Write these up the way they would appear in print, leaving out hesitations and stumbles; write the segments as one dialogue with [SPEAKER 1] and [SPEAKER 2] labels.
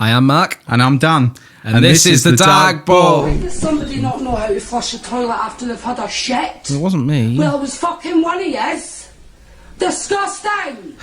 [SPEAKER 1] I am Mark.
[SPEAKER 2] And I'm Dan.
[SPEAKER 1] And this is the Dark Ball.
[SPEAKER 3] Does somebody not know how to flush a toilet after they've had a shit?
[SPEAKER 1] It wasn't me.
[SPEAKER 3] Well, it was fucking one of yous. Disgusting!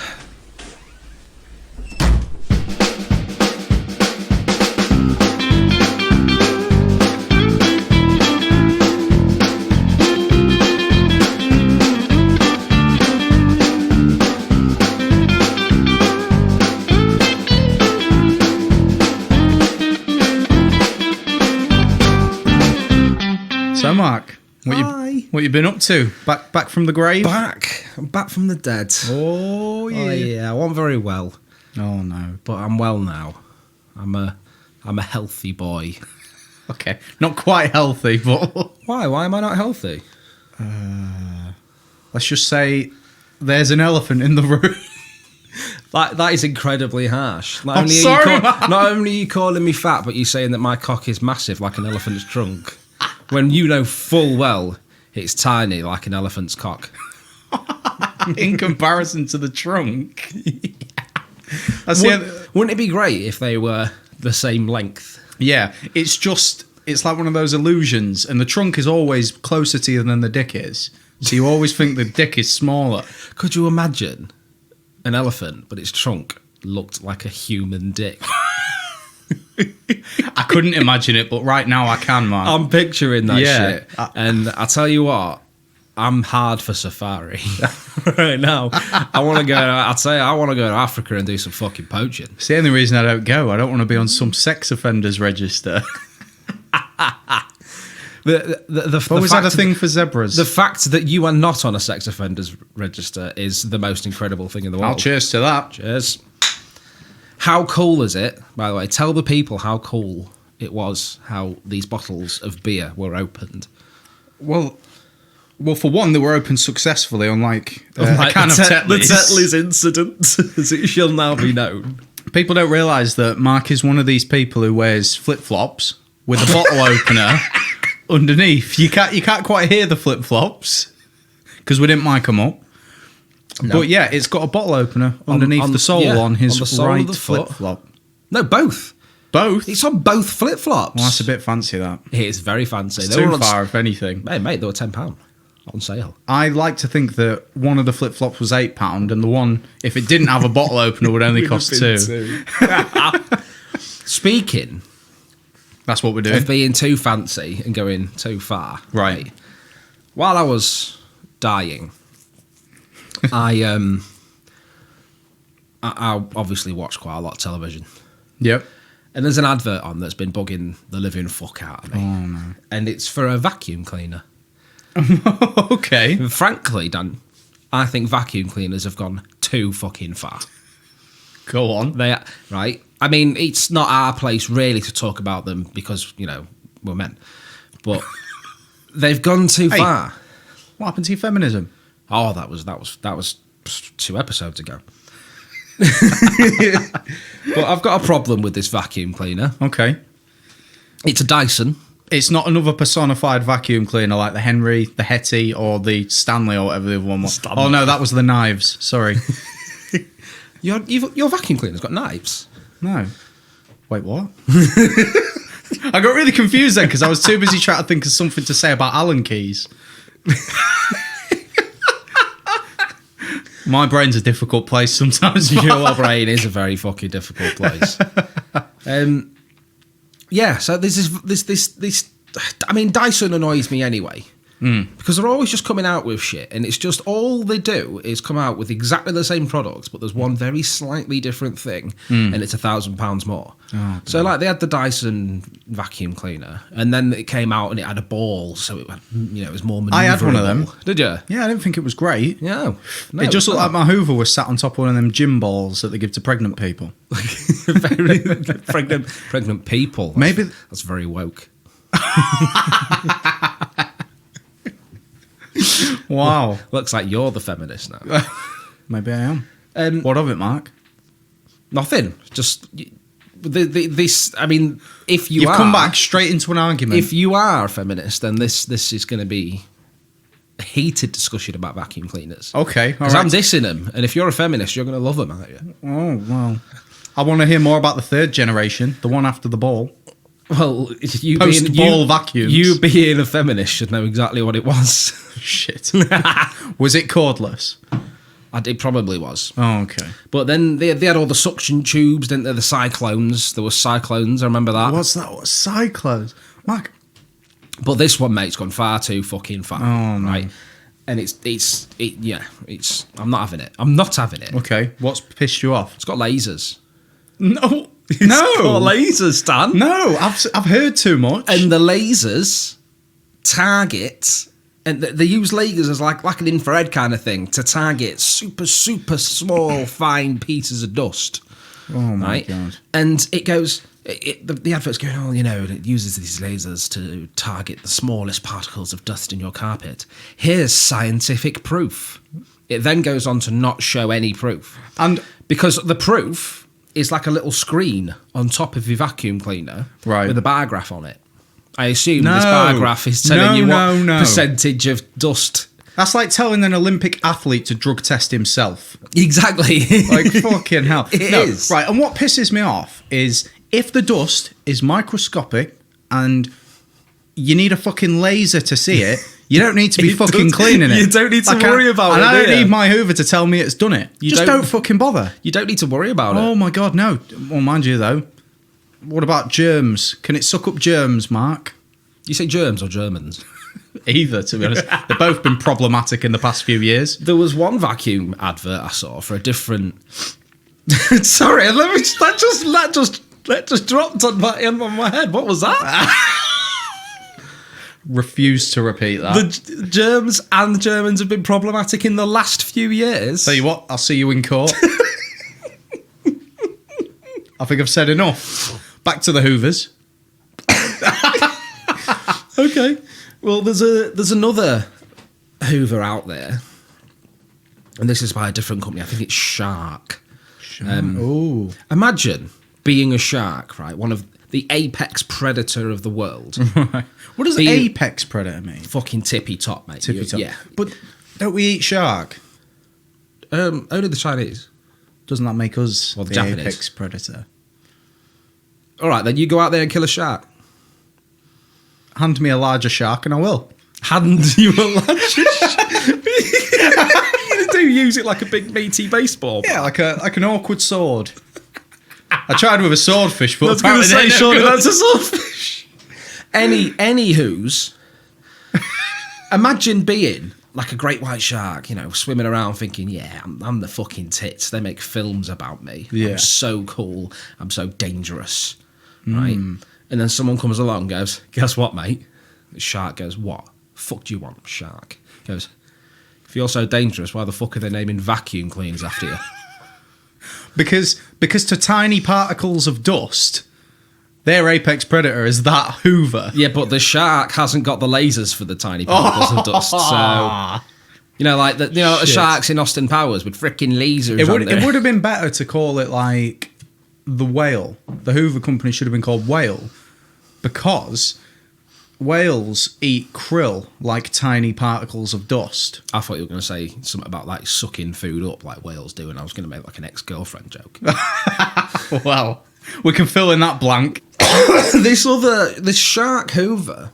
[SPEAKER 2] So, Mark, what you been up to? Back from the grave?
[SPEAKER 1] I'm back from the dead.
[SPEAKER 2] Oh, yeah.
[SPEAKER 1] Oh, yeah, I wasn't very well,
[SPEAKER 2] Oh, no.
[SPEAKER 1] but I'm well now. I'm a healthy boy.
[SPEAKER 2] Okay. Not quite healthy, but...
[SPEAKER 1] Why? Why am I not healthy?
[SPEAKER 2] Let's just say there's an elephant in the room.
[SPEAKER 1] That is incredibly harsh. Not
[SPEAKER 2] I'm
[SPEAKER 1] only
[SPEAKER 2] sorry,
[SPEAKER 1] not only are you calling me fat, but you're saying that my cock is massive like an elephant's trunk. When you know full well it's tiny like an elephant's cock.
[SPEAKER 2] In comparison to the trunk.
[SPEAKER 1] Wouldn't it be great if they were the same length?
[SPEAKER 2] Yeah, it's like one of those illusions, and the trunk is always closer to you than the dick is. So you always think the dick is smaller.
[SPEAKER 1] Could you imagine an elephant, but its trunk looked like a human dick?
[SPEAKER 2] I couldn't imagine it, but right now I can, man.
[SPEAKER 1] I'm picturing that shit. And I tell you what, I'm hard for safari right now. I want to go to Africa and do some fucking poaching.
[SPEAKER 2] It's the only reason I don't go. I don't want to be on some sex offenders register. Was that a thing for zebras?
[SPEAKER 1] The fact that you are not on a sex offenders register is the most incredible thing in the world.
[SPEAKER 2] I'll cheers to that.
[SPEAKER 1] Cheers. How cool is it, by the way? Tell the people how cool it was, how these bottles of beer were opened.
[SPEAKER 2] Well, for one, they were opened successfully, unlike a can of Tetley's.
[SPEAKER 1] The Tetley's incident, as it shall now be known.
[SPEAKER 2] People don't realise that Mark is one of these people who wears flip-flops with a bottle opener underneath. You can't quite hear the flip-flops because we didn't mic them up. No. But yeah, it's got a bottle opener underneath the sole on his right flip-flop.
[SPEAKER 1] No, both.
[SPEAKER 2] Both?
[SPEAKER 1] It's on both flip-flops.
[SPEAKER 2] Well, that's a bit fancy, that.
[SPEAKER 1] It is very fancy.
[SPEAKER 2] It's too far, if anything.
[SPEAKER 1] Hey, mate, they were £10 on sale.
[SPEAKER 2] I like to think that one of the flip-flops was £8, and the one, if it didn't have a bottle opener, would only cost £2.
[SPEAKER 1] Speaking...
[SPEAKER 2] That's what we're doing.
[SPEAKER 1] Of being too fancy and going too far.
[SPEAKER 2] Right.
[SPEAKER 1] While I was dying... I obviously watch quite a lot of television.
[SPEAKER 2] Yep.
[SPEAKER 1] And there's an advert on that's been bugging the living fuck out of me.
[SPEAKER 2] Oh, no.
[SPEAKER 1] And it's for a vacuum cleaner.
[SPEAKER 2] Okay.
[SPEAKER 1] And frankly, Dan, I think vacuum cleaners have gone too fucking far.
[SPEAKER 2] Go on.
[SPEAKER 1] Right? I mean, it's not our place really to talk about them because, we're men. But they've gone too far.
[SPEAKER 2] What happened to your feminism?
[SPEAKER 1] Oh, that was 2 episodes ago. But I've got a problem with this vacuum cleaner.
[SPEAKER 2] Okay.
[SPEAKER 1] It's a Dyson.
[SPEAKER 2] It's not another personified vacuum cleaner like the Henry, the Hetty, or the Stanley, or whatever the other one was.
[SPEAKER 1] Stanley.
[SPEAKER 2] Oh, no, that was the knives. Sorry.
[SPEAKER 1] Your vacuum cleaner's got knives?
[SPEAKER 2] No. Wait, what? I got really confused then because I was too busy trying to think of something to say about Allen keys. My brain's a difficult place sometimes.
[SPEAKER 1] Your brain is a very fucking difficult place. Yeah, so this. I mean, Dyson annoys me anyway. Because they're always just coming out with shit, and it's just all they do is come out with exactly the same products, but there's one very slightly different thing, and it's £1,000 more. Oh, so, like, they had the Dyson vacuum cleaner, and then it came out and it had a ball, so it, it was more maneuverable.
[SPEAKER 2] I had one of them.
[SPEAKER 1] Did you?
[SPEAKER 2] Yeah, I didn't think it was great.
[SPEAKER 1] No,
[SPEAKER 2] it just looked like my Hoover was sat on top of one of them gym balls that they give to pregnant people.
[SPEAKER 1] pregnant people.
[SPEAKER 2] Maybe
[SPEAKER 1] that's very woke.
[SPEAKER 2] Wow.
[SPEAKER 1] Looks like you're the feminist now.
[SPEAKER 2] Maybe I am. What of it, Mark?
[SPEAKER 1] Nothing. Just this. I mean, if you've
[SPEAKER 2] come back straight into an argument.
[SPEAKER 1] If you are a feminist, then this is going to be a heated discussion about vacuum cleaners.
[SPEAKER 2] Okay,
[SPEAKER 1] because I'm dissing them, and if you're a feminist, you're going to love them, aren't you?
[SPEAKER 2] Oh well. I want to hear more about the third generation, the one after the ball.
[SPEAKER 1] Well, you
[SPEAKER 2] Post-ball vacuums.
[SPEAKER 1] You being a feminist should know exactly what it was.
[SPEAKER 2] Shit. Was it cordless?
[SPEAKER 1] It probably was.
[SPEAKER 2] Oh, okay.
[SPEAKER 1] But then they had all the suction tubes, didn't they? The cyclones. There were cyclones. I remember that.
[SPEAKER 2] What's that? What's cyclones? Mark.
[SPEAKER 1] But this one, mate's gone far too fucking far.
[SPEAKER 2] Oh, no.
[SPEAKER 1] Right? And I'm not having it. I'm not having it.
[SPEAKER 2] Okay. What's pissed you off?
[SPEAKER 1] It's got lasers.
[SPEAKER 2] No.
[SPEAKER 1] It's got lasers, Dan.
[SPEAKER 2] No, I've heard too much.
[SPEAKER 1] And the lasers target, and they use lasers as like an infrared kind of thing to target super, super small, fine pieces of dust.
[SPEAKER 2] Oh my God.
[SPEAKER 1] And it goes, the advert's going, oh, it uses these lasers to target the smallest particles of dust in your carpet. Here's scientific proof. It then goes on to not show any proof.
[SPEAKER 2] And
[SPEAKER 1] because the proof is like a little screen on top of your vacuum cleaner with a bar graph on it. I assume this bar graph is telling you what percentage of dust.
[SPEAKER 2] That's like telling an Olympic athlete to drug test himself.
[SPEAKER 1] Exactly.
[SPEAKER 2] Like, fucking hell.
[SPEAKER 1] It is.
[SPEAKER 2] Right, and what pisses me off is if the dust is microscopic and you need a fucking laser to see it, you don't need to be fucking cleaning it.
[SPEAKER 1] You don't need to worry about it.
[SPEAKER 2] And I don't need my Hoover to tell me it's done it. Just don't fucking bother.
[SPEAKER 1] You don't need to worry about it.
[SPEAKER 2] Oh my God, no. Well, mind you though, what about germs? Can it suck up germs, Mark?
[SPEAKER 1] You say germs or Germans?
[SPEAKER 2] Either, to be honest. They've both been problematic in the past few years.
[SPEAKER 1] There was one vacuum advert I saw for a different... Sorry, that just dropped on my head. What was that?
[SPEAKER 2] Refuse to repeat that.
[SPEAKER 1] The germs and the Germans have been problematic in the last few years.
[SPEAKER 2] Tell you what, I'll see you in court. I think I've said enough. Back to the Hoovers.
[SPEAKER 1] Okay. Well, there's another Hoover out there, and this is by a different company. I think it's Shark. Imagine being a shark, right? One of the apex predator of the world.
[SPEAKER 2] What does apex predator mean?
[SPEAKER 1] Fucking tippy top, mate.
[SPEAKER 2] Tippy top.
[SPEAKER 1] Yeah.
[SPEAKER 2] But don't we eat shark?
[SPEAKER 1] Only the Chinese.
[SPEAKER 2] Doesn't that make us
[SPEAKER 1] the
[SPEAKER 2] the
[SPEAKER 1] Japanese
[SPEAKER 2] apex predator?
[SPEAKER 1] All right, then you go out there and kill a shark.
[SPEAKER 2] Hand me a larger shark and I will.
[SPEAKER 1] Hand you a larger shark? You do use it like a big meaty baseball.
[SPEAKER 2] Yeah, like an awkward sword. I tried with a swordfish, but
[SPEAKER 1] I was going to say, surely that's a swordfish. Anywho's, imagine being like a great white shark, swimming around thinking, yeah, I'm the fucking tits. They make films about me.
[SPEAKER 2] Yeah.
[SPEAKER 1] I'm so cool. I'm so dangerous. Right? And then someone comes along and goes, guess what, mate? The shark goes, what? Fuck do you want, shark? Goes, if you're so dangerous, why the fuck are they naming vacuum cleaners after you?
[SPEAKER 2] Because to tiny particles of dust, their apex predator is that Hoover.
[SPEAKER 1] Yeah, but the shark hasn't got the lasers for the tiny particles of dust. So, like the sharks in Austin Powers with freaking lasers.
[SPEAKER 2] It would have been better to call it like the whale. The Hoover company should have been called Whale, because whales eat krill like tiny particles of dust.
[SPEAKER 1] I thought you were going to say something about like sucking food up like whales do, and I was going to make like an ex-girlfriend joke.
[SPEAKER 2] Well, we can fill in that blank.
[SPEAKER 1] This shark Hoover,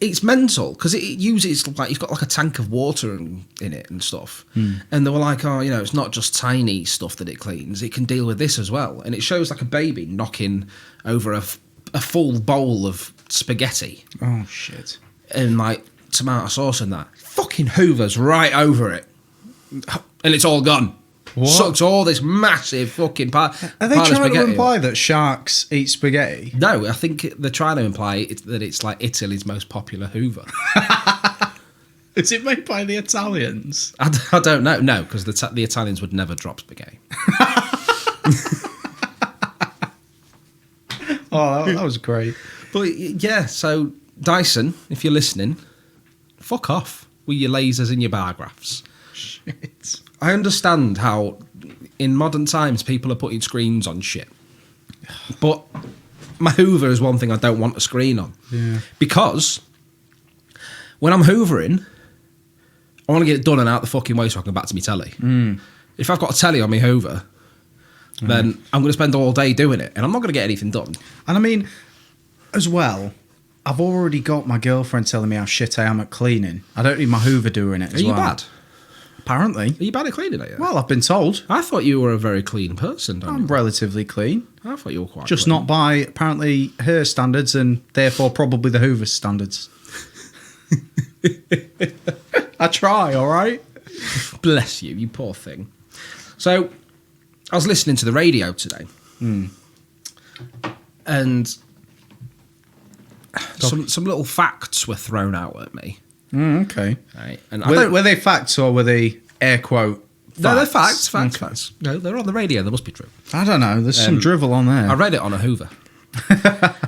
[SPEAKER 1] it's mental because it uses like it's got like a tank of water in it and stuff. And they were like, oh, it's not just tiny stuff that it cleans; it can deal with this as well. And it shows like a baby knocking over a full bowl of spaghetti.
[SPEAKER 2] Oh shit!
[SPEAKER 1] And like tomato sauce and that. Fucking Hoover's right over it, and it's all gone.
[SPEAKER 2] What?
[SPEAKER 1] Sucks all this massive fucking part.
[SPEAKER 2] Are they trying to imply that sharks eat spaghetti?
[SPEAKER 1] No, I think they're trying to imply that it's like Italy's most popular Hoover.
[SPEAKER 2] Is it made by the Italians?
[SPEAKER 1] I don't know. No, because the Italians would never drop spaghetti.
[SPEAKER 2] Oh, that was great.
[SPEAKER 1] But yeah, so Dyson, if you're listening, fuck off with your lasers and your bar graphs.
[SPEAKER 2] Shit.
[SPEAKER 1] I understand how in modern times people are putting screens on shit. But my Hoover is one thing I don't want a screen on.
[SPEAKER 2] Yeah.
[SPEAKER 1] Because when I'm hoovering, I want to get it done and out the fucking way so I can go back to my telly. if I've got a telly on my Hoover, then I'm going to spend all day doing it, and I'm not going to get anything done.
[SPEAKER 2] And I mean, as well, I've already got my girlfriend telling me how shit I am at cleaning. I don't need my Hoover doing it as well.
[SPEAKER 1] Are you bad?
[SPEAKER 2] Apparently.
[SPEAKER 1] Are you bad at cleaning, are you?
[SPEAKER 2] Well, I've been told.
[SPEAKER 1] I thought you were a very clean person, don't
[SPEAKER 2] I'm
[SPEAKER 1] you?
[SPEAKER 2] relatively clean.
[SPEAKER 1] I thought you were quite
[SPEAKER 2] Just
[SPEAKER 1] clean.
[SPEAKER 2] not by, apparently, her standards and therefore probably the Hoover standards. I try, all right?
[SPEAKER 1] Bless you, you poor thing. So, I was listening to the radio today. And some little facts were thrown out at me.
[SPEAKER 2] Okay.
[SPEAKER 1] Right? And
[SPEAKER 2] Were they facts or were they air quote facts?
[SPEAKER 1] No, they're facts.
[SPEAKER 2] Okay.
[SPEAKER 1] Facts. No, they're on the radio. They must be true.
[SPEAKER 2] I don't know. There's some drivel on there.
[SPEAKER 1] I read it on a Hoover.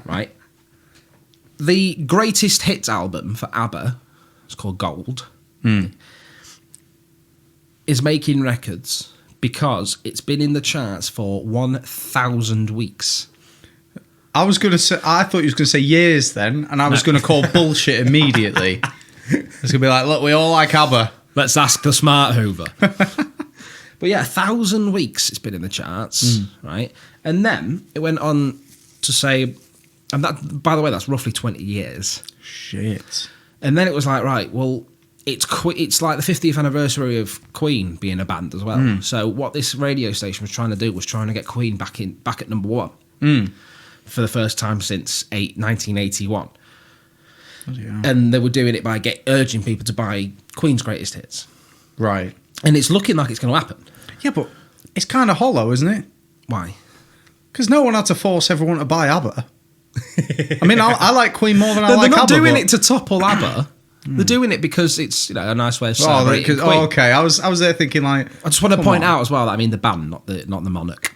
[SPEAKER 1] Right. The greatest hits album for ABBA, it's called Gold, is making records because it's been in the charts for 1,000 weeks.
[SPEAKER 2] I was going to say, I thought you was going to say years then, and I was going to call bullshit immediately. It's going to be like, look, we all like ABBA.
[SPEAKER 1] Let's ask the smart Hoover. But yeah, 1,000 weeks it's been in the charts, right? And then it went on to say, and that, by the way, that's roughly 20 years.
[SPEAKER 2] Shit.
[SPEAKER 1] And then it was like, right, well, it's like the 50th anniversary of Queen being a band as well. So what this radio station was trying to do was trying to get Queen back at number one for the first time since 1981.
[SPEAKER 2] Yeah.
[SPEAKER 1] And they were doing it by urging people to buy Queen's greatest hits.
[SPEAKER 2] Right.
[SPEAKER 1] And it's looking like it's going to happen.
[SPEAKER 2] Yeah, but it's kind of hollow, isn't it?
[SPEAKER 1] Why?
[SPEAKER 2] Because no one had to force everyone to buy ABBA. I mean, I like Queen more than I like ABBA.
[SPEAKER 1] They're not doing
[SPEAKER 2] but-
[SPEAKER 1] it to topple ABBA. They're doing it because it's a nice way of
[SPEAKER 2] Oh,
[SPEAKER 1] celebrating Queen.
[SPEAKER 2] okay. I was there thinking like.
[SPEAKER 1] I just want to
[SPEAKER 2] come
[SPEAKER 1] point
[SPEAKER 2] on.
[SPEAKER 1] out as well that I mean the band, not the monarch.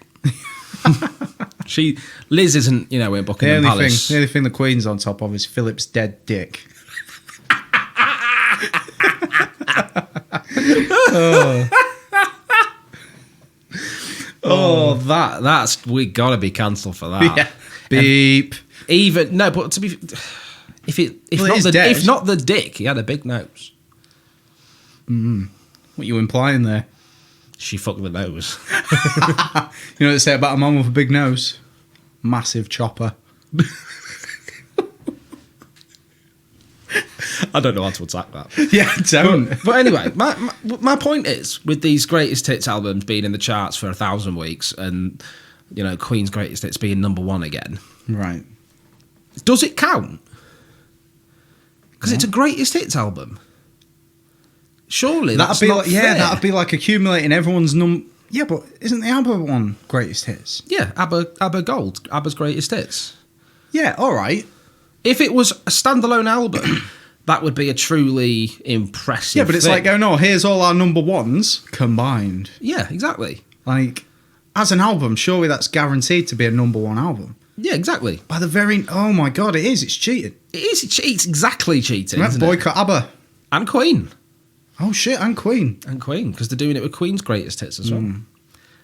[SPEAKER 1] Liz isn't in
[SPEAKER 2] The
[SPEAKER 1] Buckingham Palace.
[SPEAKER 2] only thing the Queen's on top of is Philip's dead dick.
[SPEAKER 1] That's we gotta be cancelled for that.
[SPEAKER 2] Yeah. Beep.
[SPEAKER 1] Even no, but to be if
[SPEAKER 2] Well, it is dead.
[SPEAKER 1] if not the dick, he had a big nose.
[SPEAKER 2] What you implying there?
[SPEAKER 1] She fucked the nose.
[SPEAKER 2] You know what they say about a man with a big nose? Massive chopper.
[SPEAKER 1] I don't know how to attack that.
[SPEAKER 2] Yeah, don't.
[SPEAKER 1] But anyway, my point is with these greatest hits albums being in the charts for 1,000 weeks and Queen's greatest hits being number one again,
[SPEAKER 2] Right.
[SPEAKER 1] does it count? Because it's a greatest hits album. Surely that's not fair.
[SPEAKER 2] That'd be like accumulating everyone's Yeah, but isn't the ABBA one greatest hits?
[SPEAKER 1] Yeah, ABBA Gold, ABBA's greatest hits.
[SPEAKER 2] Yeah, all right.
[SPEAKER 1] If it was a standalone album, that would be a truly impressive.
[SPEAKER 2] Yeah, but it's
[SPEAKER 1] thing.
[SPEAKER 2] like going, oh, here's all our number ones combined.
[SPEAKER 1] Yeah, exactly.
[SPEAKER 2] Like, as an album, surely that's guaranteed to be a number one album.
[SPEAKER 1] Yeah, exactly.
[SPEAKER 2] By the very, oh my God, it is. It's cheating.
[SPEAKER 1] It is. It's exactly cheating.
[SPEAKER 2] Let's
[SPEAKER 1] Isn't it?
[SPEAKER 2] boycott ABBA.
[SPEAKER 1] And Queen.
[SPEAKER 2] Oh shit, and Queen.
[SPEAKER 1] And Queen, because they're doing it with Queen's greatest hits as well.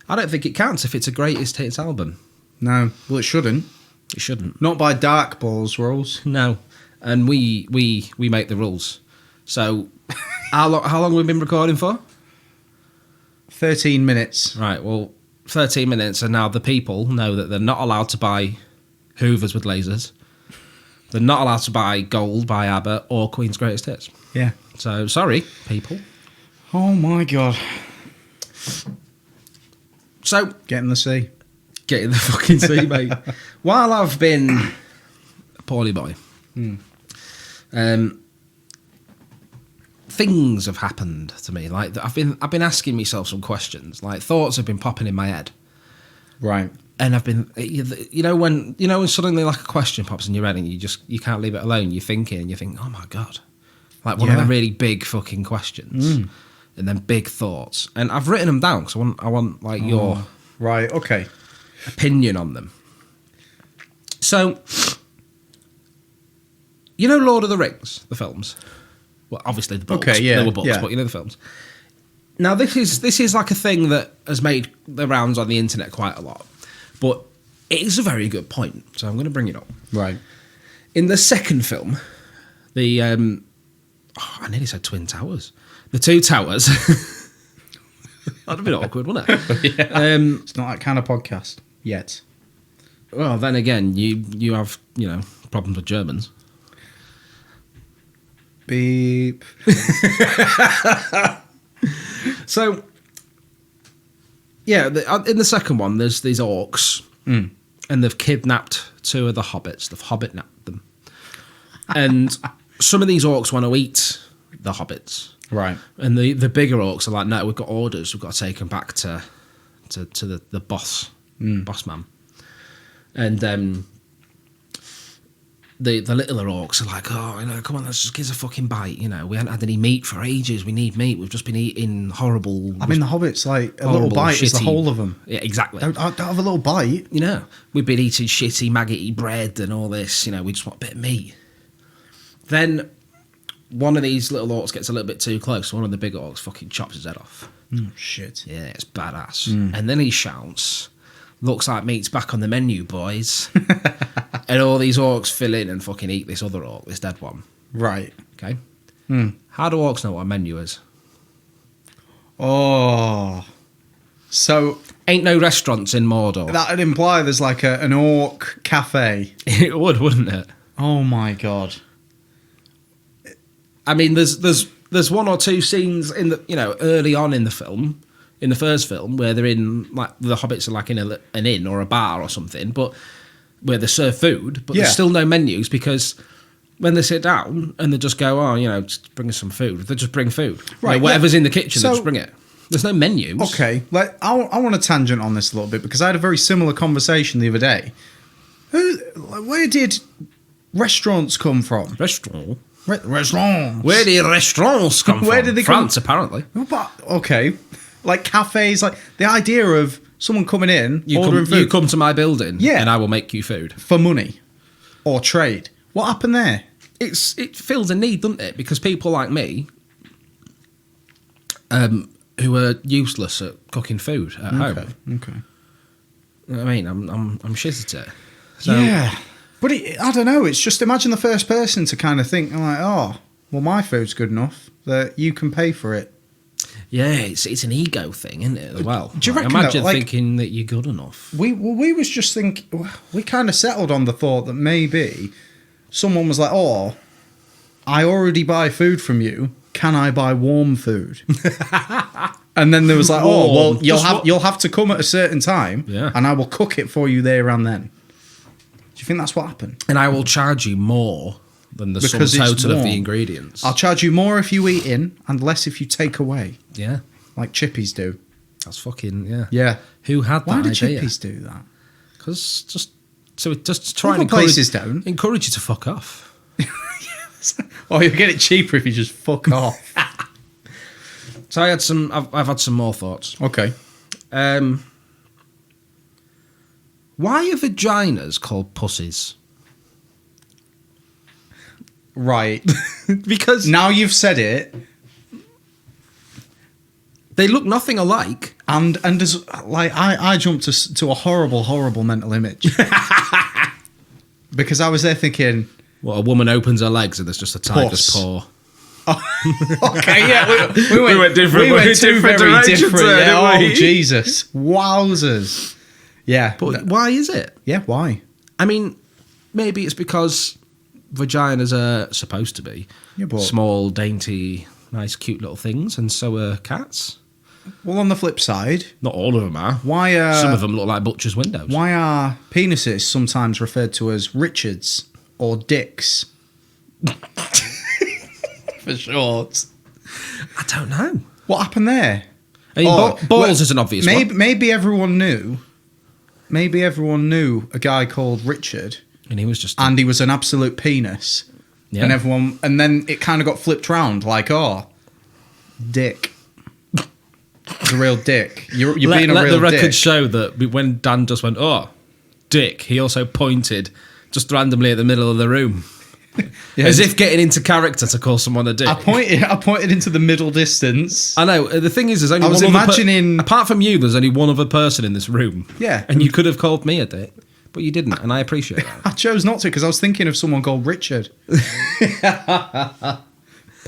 [SPEAKER 1] I don't think it counts if it's a greatest hits album.
[SPEAKER 2] No, well, it shouldn't.
[SPEAKER 1] It shouldn't.
[SPEAKER 2] Not by Dark Balls rules.
[SPEAKER 1] No. And we make the rules. So, how long have we been recording for?
[SPEAKER 2] 13 minutes.
[SPEAKER 1] Right, well, 13 minutes, and now the people know that they're not allowed to buy Hoovers with lasers. They're not allowed to buy Gold by ABBA or Queen's greatest hits.
[SPEAKER 2] Yeah.
[SPEAKER 1] So, sorry, people.
[SPEAKER 2] Oh my God.
[SPEAKER 1] So,
[SPEAKER 2] Get in the sea.
[SPEAKER 1] get in the fucking sea, mate. While I've been a poorly boy, things have happened to me. Like I've been asking myself some questions. Like thoughts have been popping in my head,
[SPEAKER 2] Right.
[SPEAKER 1] and I've been, when suddenly like a question pops in your head and you can't leave it alone. You're thinking, and you think, oh my God, like one of the really big fucking questions, and then big thoughts. And I've written them down because I want like your
[SPEAKER 2] Right, okay.
[SPEAKER 1] opinion on them. So, Lord of the Rings, the films. Well, obviously the books.
[SPEAKER 2] Okay, yeah,
[SPEAKER 1] There were books,
[SPEAKER 2] yeah.
[SPEAKER 1] but the films. Now, this is like a thing that has made the rounds on the internet quite a lot. But it is a very good point, so I'm going to bring it up.
[SPEAKER 2] Right.
[SPEAKER 1] In the second film, I nearly said Twin Towers. The Two Towers. That'd have been awkward, wouldn't it?
[SPEAKER 2] It's not that kind of podcast yet.
[SPEAKER 1] Well, then again, you have, problems with Germans.
[SPEAKER 2] Beep.
[SPEAKER 1] So, yeah, in the second one, there's these orcs, and they've kidnapped 2 of the hobbits. They've hobbit-napped them. And some of these orcs want to eat the hobbits.
[SPEAKER 2] Right.
[SPEAKER 1] And the bigger orcs are like, no, we've got orders. We've got to take them back to the boss, boss man. And the littler orcs are like, oh, come on, let's just give us a fucking bite. We haven't had any meat for ages. We need meat. We've just been eating horrible.
[SPEAKER 2] I mean, the hobbits, like, a little bite is the whole of them.
[SPEAKER 1] Yeah, exactly.
[SPEAKER 2] Don't have a little bite.
[SPEAKER 1] We've been eating shitty, maggoty bread and all this. We just want a bit of meat. Then one of these little orcs gets a little bit too close. One of the big orcs fucking chops his head off.
[SPEAKER 2] Oh, shit.
[SPEAKER 1] Yeah, it's badass. And then he shouts, looks like meat's back on the menu, boys. And all these orcs fill in and fucking eat this other orc, this dead one.
[SPEAKER 2] Right.
[SPEAKER 1] Okay? How do orcs know what a menu is?
[SPEAKER 2] Oh. So...
[SPEAKER 1] Ain't no restaurants in Mordor.
[SPEAKER 2] That would imply there's like an orc cafe.
[SPEAKER 1] It would, wouldn't it?
[SPEAKER 2] Oh, my God.
[SPEAKER 1] I mean, there's 1 or 2 scenes in the early on in the film, in the first film, where they're in like the hobbits are like in an inn or a bar or something, but where they serve food, but there's still no menus because when they sit down and they just go, just bring us some food. They just bring food, right? Whatever's in the kitchen, they just bring it. There's no menus.
[SPEAKER 2] Okay, I want to tangent on this a little bit because I had a very similar conversation the other day. Where did restaurants come from?
[SPEAKER 1] Restaurant.
[SPEAKER 2] Restaurants.
[SPEAKER 1] Where did restaurants come from?
[SPEAKER 2] Where did they
[SPEAKER 1] France, apparently.
[SPEAKER 2] But, okay. Like cafes, like the idea of someone coming in, ordering food.
[SPEAKER 1] You come to my building,
[SPEAKER 2] yeah,
[SPEAKER 1] and I will make you food.
[SPEAKER 2] For money. Or trade. What happened there?
[SPEAKER 1] It fills a need, doesn't it? Because people like me, who are useless at cooking food at home.
[SPEAKER 2] Okay.
[SPEAKER 1] You know what I mean? I'm shit at it. So,
[SPEAKER 2] yeah. But I don't know. It's just imagine the first person to kind of think, like, oh, well, my food's good enough that you can pay for it.
[SPEAKER 1] Yeah, it's an ego thing, isn't it, as well?
[SPEAKER 2] Do you reckon
[SPEAKER 1] imagine
[SPEAKER 2] that,
[SPEAKER 1] thinking that you're good enough.
[SPEAKER 2] We was just thinking, we kind of settled on the thought that maybe someone was like, oh, I already buy food from you. Can I buy warm food? And then there was like, oh, well, you'll have to come at a certain time, and I will cook it for you there and then. Do you think that's what happened?
[SPEAKER 1] And I will charge you more than the sum total of the ingredients.
[SPEAKER 2] I'll charge you more if you eat in and less if you take away.
[SPEAKER 1] Yeah.
[SPEAKER 2] Like Chippies do.
[SPEAKER 1] That's fucking, yeah.
[SPEAKER 2] Yeah.
[SPEAKER 1] Who had that idea?
[SPEAKER 2] Why did Chippies do that?
[SPEAKER 1] Because just to try and encourage you to fuck off.
[SPEAKER 2] Oh, you'll get it cheaper if you just fuck off.
[SPEAKER 1] So I've had some more thoughts.
[SPEAKER 2] Okay.
[SPEAKER 1] Why are vaginas called pussies?
[SPEAKER 2] Right.
[SPEAKER 1] Because
[SPEAKER 2] now you've said it,
[SPEAKER 1] they look nothing alike.
[SPEAKER 2] And as like I jumped to a horrible mental image. Because I was there thinking,
[SPEAKER 1] what, a woman opens her legs and there's just a tiger's paw.
[SPEAKER 2] Oh, okay, yeah, we went
[SPEAKER 1] different.
[SPEAKER 2] We went two very
[SPEAKER 1] directions
[SPEAKER 2] different.
[SPEAKER 1] there,
[SPEAKER 2] Yeah,
[SPEAKER 1] didn't we?
[SPEAKER 2] Jesus, wowzers! Yeah,
[SPEAKER 1] But why is it?
[SPEAKER 2] Yeah, why?
[SPEAKER 1] I mean, maybe it's because vaginas are supposed to be small, dainty, nice, cute little things, and so are cats.
[SPEAKER 2] Well, on the flip side,
[SPEAKER 1] not all of them are.
[SPEAKER 2] Why?
[SPEAKER 1] Some of them look like butcher's windows.
[SPEAKER 2] Why are penises sometimes referred to as Richards or dicks? For short.
[SPEAKER 1] I don't know.
[SPEAKER 2] What happened there?
[SPEAKER 1] I mean, balls is an obvious one.
[SPEAKER 2] Maybe everyone knew. Maybe everyone knew a guy called Richard,
[SPEAKER 1] and he was just,
[SPEAKER 2] and he was an absolute penis. Yeah. And then it kind of got flipped round, like, oh, dick. It's a real dick. You're being a real dick.
[SPEAKER 1] Let the record show that when Dan just went, oh, dick, he also pointed just randomly at the middle of the room. Yeah, as if getting into character to call someone a dick.
[SPEAKER 2] I pointed into the middle distance.
[SPEAKER 1] I know. The thing is, there's only apart from you, there's only one other person in this room.
[SPEAKER 2] Yeah.
[SPEAKER 1] And you could have called me a dick, but you didn't, and I appreciate that.
[SPEAKER 2] I chose not to because I was thinking of someone called Richard.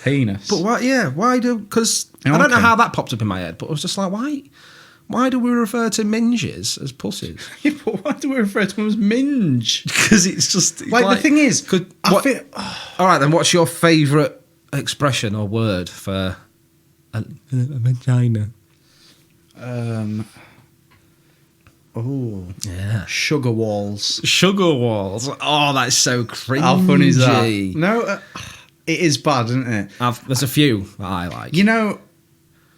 [SPEAKER 2] Penis.
[SPEAKER 1] But why? Yeah, why do? Because I don't know
[SPEAKER 2] Okay.
[SPEAKER 1] how that popped up in my head, but I was just like, why? Why do we refer to minges as pussies?
[SPEAKER 2] Yeah, but why do we refer to them as minge?
[SPEAKER 1] Because it's just
[SPEAKER 2] Like, the thing is,
[SPEAKER 1] All right, then what's your favourite expression or word for a vagina? Yeah,
[SPEAKER 2] Sugar walls.
[SPEAKER 1] sugar walls. Oh, that's so cringy.
[SPEAKER 2] How funny is that? No, it is bad, isn't it?
[SPEAKER 1] There's a few that I like.
[SPEAKER 2] You know,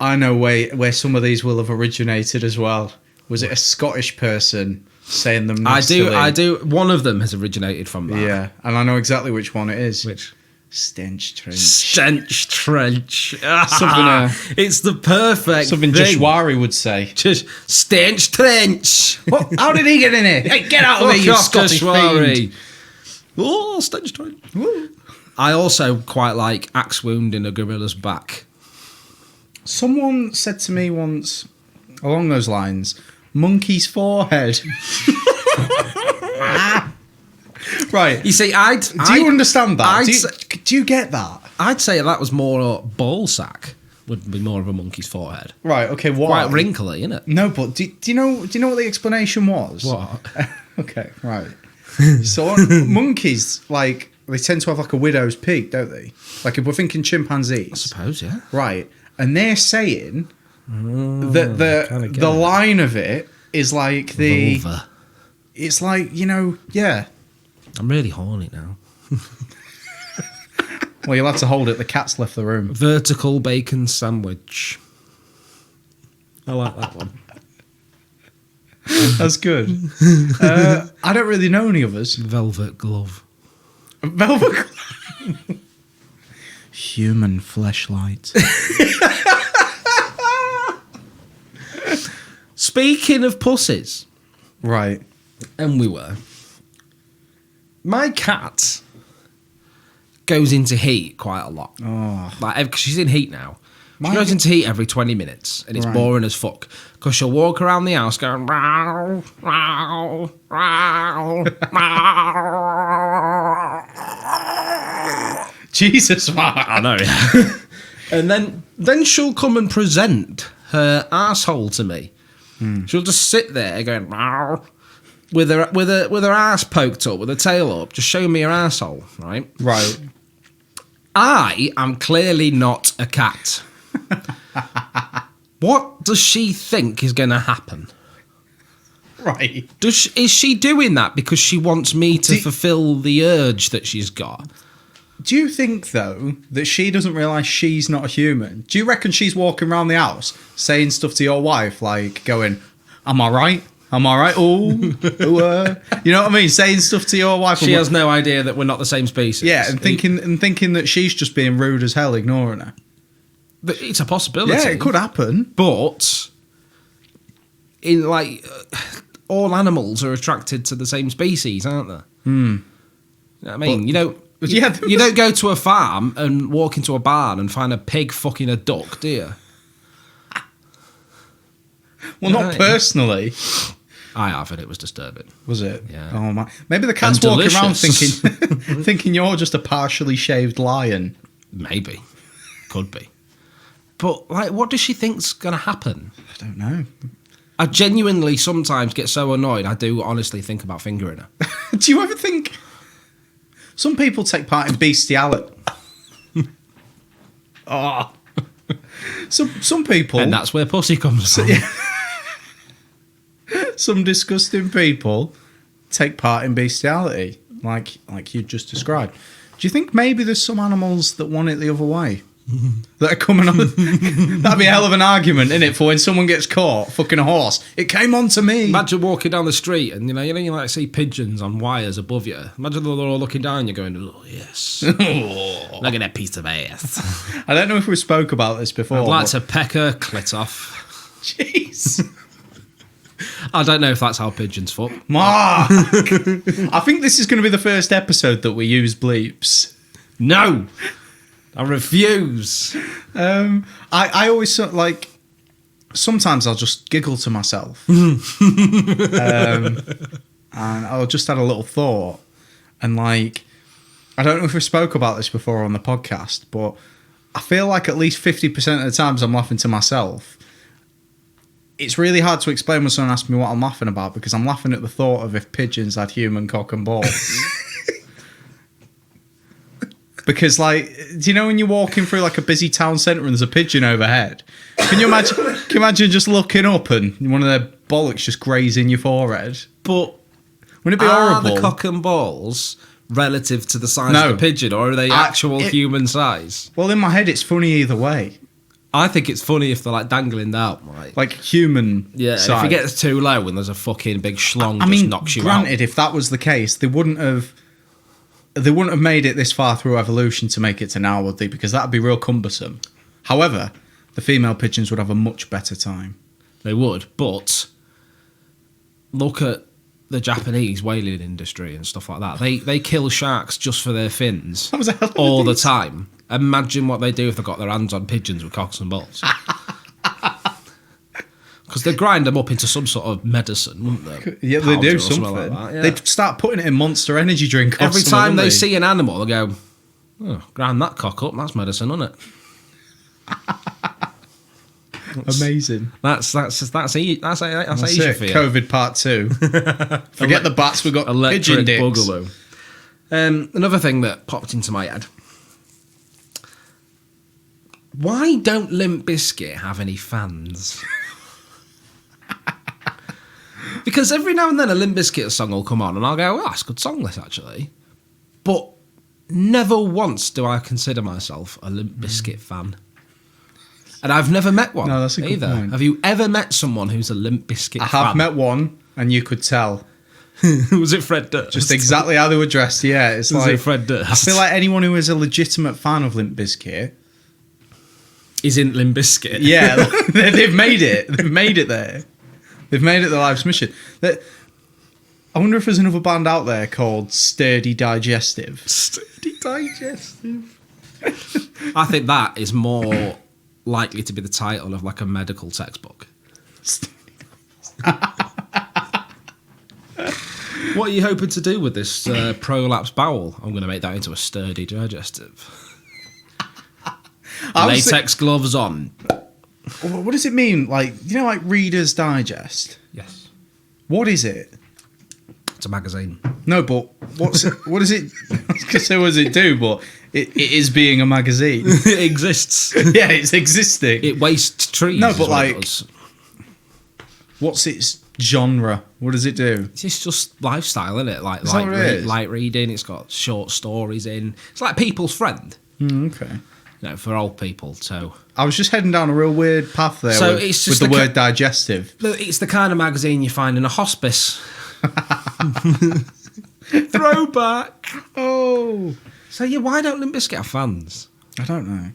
[SPEAKER 2] I know where some of these will have originated as well. Was it a Scottish person saying them nastily?
[SPEAKER 1] I do. One of them has originated from that.
[SPEAKER 2] Yeah, and I know exactly which one it is.
[SPEAKER 1] Which?
[SPEAKER 2] Stench trench.
[SPEAKER 1] Stench trench.
[SPEAKER 2] Something,
[SPEAKER 1] it's the perfect
[SPEAKER 2] Something
[SPEAKER 1] thing.
[SPEAKER 2] Joshwari would say.
[SPEAKER 1] Just stench trench.
[SPEAKER 2] What? How did he get in here? Hey, get out of here, you Scottish fiend.
[SPEAKER 1] Oh, stench trench. I also quite like axe wound in a gorilla's back.
[SPEAKER 2] Someone said to me once, along those lines, monkey's forehead. Right.
[SPEAKER 1] You see,
[SPEAKER 2] Do you understand that? Do you get that?
[SPEAKER 1] I'd say that was more ball sack. Would be more of a monkey's forehead.
[SPEAKER 2] Right. Okay. Why?
[SPEAKER 1] Quite wrinkly, isn't it?
[SPEAKER 2] No, but do you know what the explanation was?
[SPEAKER 1] What?
[SPEAKER 2] Okay. Right. So monkeys, like, they tend to have like a widow's peak, don't they? Like, if we're thinking
[SPEAKER 1] I
[SPEAKER 2] chimpanzees,
[SPEAKER 1] suppose, yeah.
[SPEAKER 2] right? And they're saying that
[SPEAKER 1] kinda get
[SPEAKER 2] the
[SPEAKER 1] it.
[SPEAKER 2] line of it is like the.
[SPEAKER 1] Vulva.
[SPEAKER 2] It's like, yeah.
[SPEAKER 1] I'm really horny now.
[SPEAKER 2] Well, you'll have to hold it. The cat's left the room.
[SPEAKER 1] Vertical bacon sandwich. I like that one.
[SPEAKER 2] That's good. I don't really know any others.
[SPEAKER 1] Velvet glove.
[SPEAKER 2] Velvet. Human fleshlight.
[SPEAKER 1] Speaking of pussies,
[SPEAKER 2] Right.
[SPEAKER 1] and we were, my cat goes into heat quite a lot.
[SPEAKER 2] Oh.
[SPEAKER 1] Like, 'cause she's in heat now. She
[SPEAKER 2] My-
[SPEAKER 1] goes into heat every 20 minutes, and it's
[SPEAKER 2] Right.
[SPEAKER 1] boring as fuck. Because she'll walk around the house going, row, row, row, row.
[SPEAKER 2] Jesus, man.
[SPEAKER 1] I know, yeah. And then she'll come and present her asshole to me. She'll just sit there going, row, with her ass poked up, with her tail up, just showing me her asshole, right?
[SPEAKER 2] Right.
[SPEAKER 1] I am clearly not a cat. What does she think is going to happen?
[SPEAKER 2] Right.
[SPEAKER 1] Is she doing that because she wants me to fulfill the urge that she's got?
[SPEAKER 2] Do you think, though, that she doesn't realise she's not a human? Do you reckon she's walking around the house saying stuff to your wife, like going, am I right? Am I right? Oh, you know what I mean? Saying stuff to your wife.
[SPEAKER 1] She has no idea that we're not the same species.
[SPEAKER 2] Yeah, and thinking that she's just being rude as hell, ignoring her.
[SPEAKER 1] But it's a possibility.
[SPEAKER 2] Yeah, it could happen.
[SPEAKER 1] But in all animals are attracted to the same species, aren't they? You know what I mean?
[SPEAKER 2] But-
[SPEAKER 1] you don't.
[SPEAKER 2] Yeah,
[SPEAKER 1] You don't go to a farm and walk into a barn and find a pig fucking a duck, do you?
[SPEAKER 2] Well, not
[SPEAKER 1] Right.
[SPEAKER 2] personally.
[SPEAKER 1] I have, and it was disturbing.
[SPEAKER 2] Was it?
[SPEAKER 1] Yeah.
[SPEAKER 2] Oh my! Maybe the cat's
[SPEAKER 1] And
[SPEAKER 2] walking around
[SPEAKER 1] delicious.
[SPEAKER 2] thinking you're just a partially shaved lion.
[SPEAKER 1] Maybe. Could be. But, what does she think's going to happen?
[SPEAKER 2] I don't know.
[SPEAKER 1] I genuinely sometimes get so annoyed, I do honestly think about fingering her.
[SPEAKER 2] Do you ever think some people take part in bestiality? Oh. Some people,
[SPEAKER 1] And that's where pussy comes from.
[SPEAKER 2] some disgusting people take part in bestiality, like you just described. Do you think maybe there's some animals that want it the other way? That are coming on. That'd be a hell of an argument, innit? For when someone gets caught fucking a horse, it came on to me.
[SPEAKER 1] Imagine walking down the street and you see pigeons on wires above you. Imagine they're all looking down and you're going, oh yes. Look at that piece of ass.
[SPEAKER 2] I don't know if we spoke about this before.
[SPEAKER 1] I'd like
[SPEAKER 2] but-
[SPEAKER 1] to peck her clit off.
[SPEAKER 2] Jeez.
[SPEAKER 1] I don't know if that's how pigeons fuck.
[SPEAKER 2] Mark! I think this is going to be the first episode that we use bleeps.
[SPEAKER 1] No! I refuse.
[SPEAKER 2] I always sometimes I'll just giggle to myself. And I'll just had a little thought. And I don't know if we spoke about this before on the podcast, but I feel like at least 50% of the times I'm laughing to myself. It's really hard to explain when someone asks me what I'm laughing about because I'm laughing at the thought of if pigeons had human cock and balls. Because, like, do you know when you're walking through like a busy town centre and there's a pigeon overhead? Can you imagine just looking up and one of their bollocks just grazing your forehead?
[SPEAKER 1] But
[SPEAKER 2] wouldn't it be
[SPEAKER 1] are
[SPEAKER 2] horrible?
[SPEAKER 1] the cock and balls relative to the size of the pigeon, or are they actual human size?
[SPEAKER 2] Well, in my head, it's funny either way.
[SPEAKER 1] I think it's funny if they're like dangling out,
[SPEAKER 2] like human.
[SPEAKER 1] Yeah,
[SPEAKER 2] size.
[SPEAKER 1] if it gets too low and there's a fucking big schlong, knocks you out.
[SPEAKER 2] Granted, if that was the case, they wouldn't have made it this far through evolution to make it to now, would they? Because that'd be real cumbersome. However, the female pigeons would have a much better time.
[SPEAKER 1] They would, but look at the Japanese whaling industry and stuff like that. They kill sharks just for their fins all the time. Imagine what they do if they got their hands on pigeons with cocks and balls. Because they grind them up into some sort of medicine, wouldn't they?
[SPEAKER 2] Yeah, they do something. Like that, yeah. They'd start putting it in Monster Energy drink.
[SPEAKER 1] Every time they see an animal, they go, "Oh, grind that cock up. That's medicine, isn't it?"
[SPEAKER 2] Amazing.
[SPEAKER 1] That's Asia for you.
[SPEAKER 2] COVID part 2. Forget the bats. We've got
[SPEAKER 1] electric
[SPEAKER 2] pigeon dicks.
[SPEAKER 1] boogaloo. Another thing that popped into my head. Why don't Limp Bizkit have any fans? Because every now and then a Limp Bizkit song will come on and I'll go, oh, that's a good song, this actually. But never once do I consider myself a Limp Bizkit fan. And I've never met one.
[SPEAKER 2] No, that's a good
[SPEAKER 1] either.
[SPEAKER 2] point.
[SPEAKER 1] Have you ever met someone who's a Limp Bizkit fan?
[SPEAKER 2] I have met one, and you could tell.
[SPEAKER 1] Was it Fred Durst?
[SPEAKER 2] Just exactly how they were dressed, yeah. It's
[SPEAKER 1] Was
[SPEAKER 2] like
[SPEAKER 1] it Fred Durst?
[SPEAKER 2] I feel like anyone who is a legitimate fan of Limp Bizkit
[SPEAKER 1] is in Limp Bizkit.
[SPEAKER 2] Yeah, they've made it. They've made it there. They've made it their life's mission. I wonder if there's another band out there called Sturdy Digestive.
[SPEAKER 1] Sturdy Digestive. I think that is more likely to be the title of like a medical textbook. What are you hoping to do with this prolapse bowel? I'm going to make that into a Sturdy Digestive. Latex gloves on.
[SPEAKER 2] What does it mean? Like, you know, like Reader's Digest?
[SPEAKER 1] Yes.
[SPEAKER 2] What is it?
[SPEAKER 1] It's a magazine.
[SPEAKER 2] No, but what is it? I was going to say, what does it do? But it is being a magazine.
[SPEAKER 1] It exists.
[SPEAKER 2] Yeah, it's existing.
[SPEAKER 1] It wastes trees.
[SPEAKER 2] No, but like, what's its genre? What does it do?
[SPEAKER 1] It's just lifestyle, isn't it? Like light reading. It's got short stories in. It's like People's Friend.
[SPEAKER 2] Okay.
[SPEAKER 1] You know, for old people. So
[SPEAKER 2] I was just heading down a real weird path there with the word digestive.
[SPEAKER 1] It's the kind of magazine you find in a hospice. Throwback.
[SPEAKER 2] Oh.
[SPEAKER 1] So yeah, why don't Limp Bizkit have fans?
[SPEAKER 2] I don't know.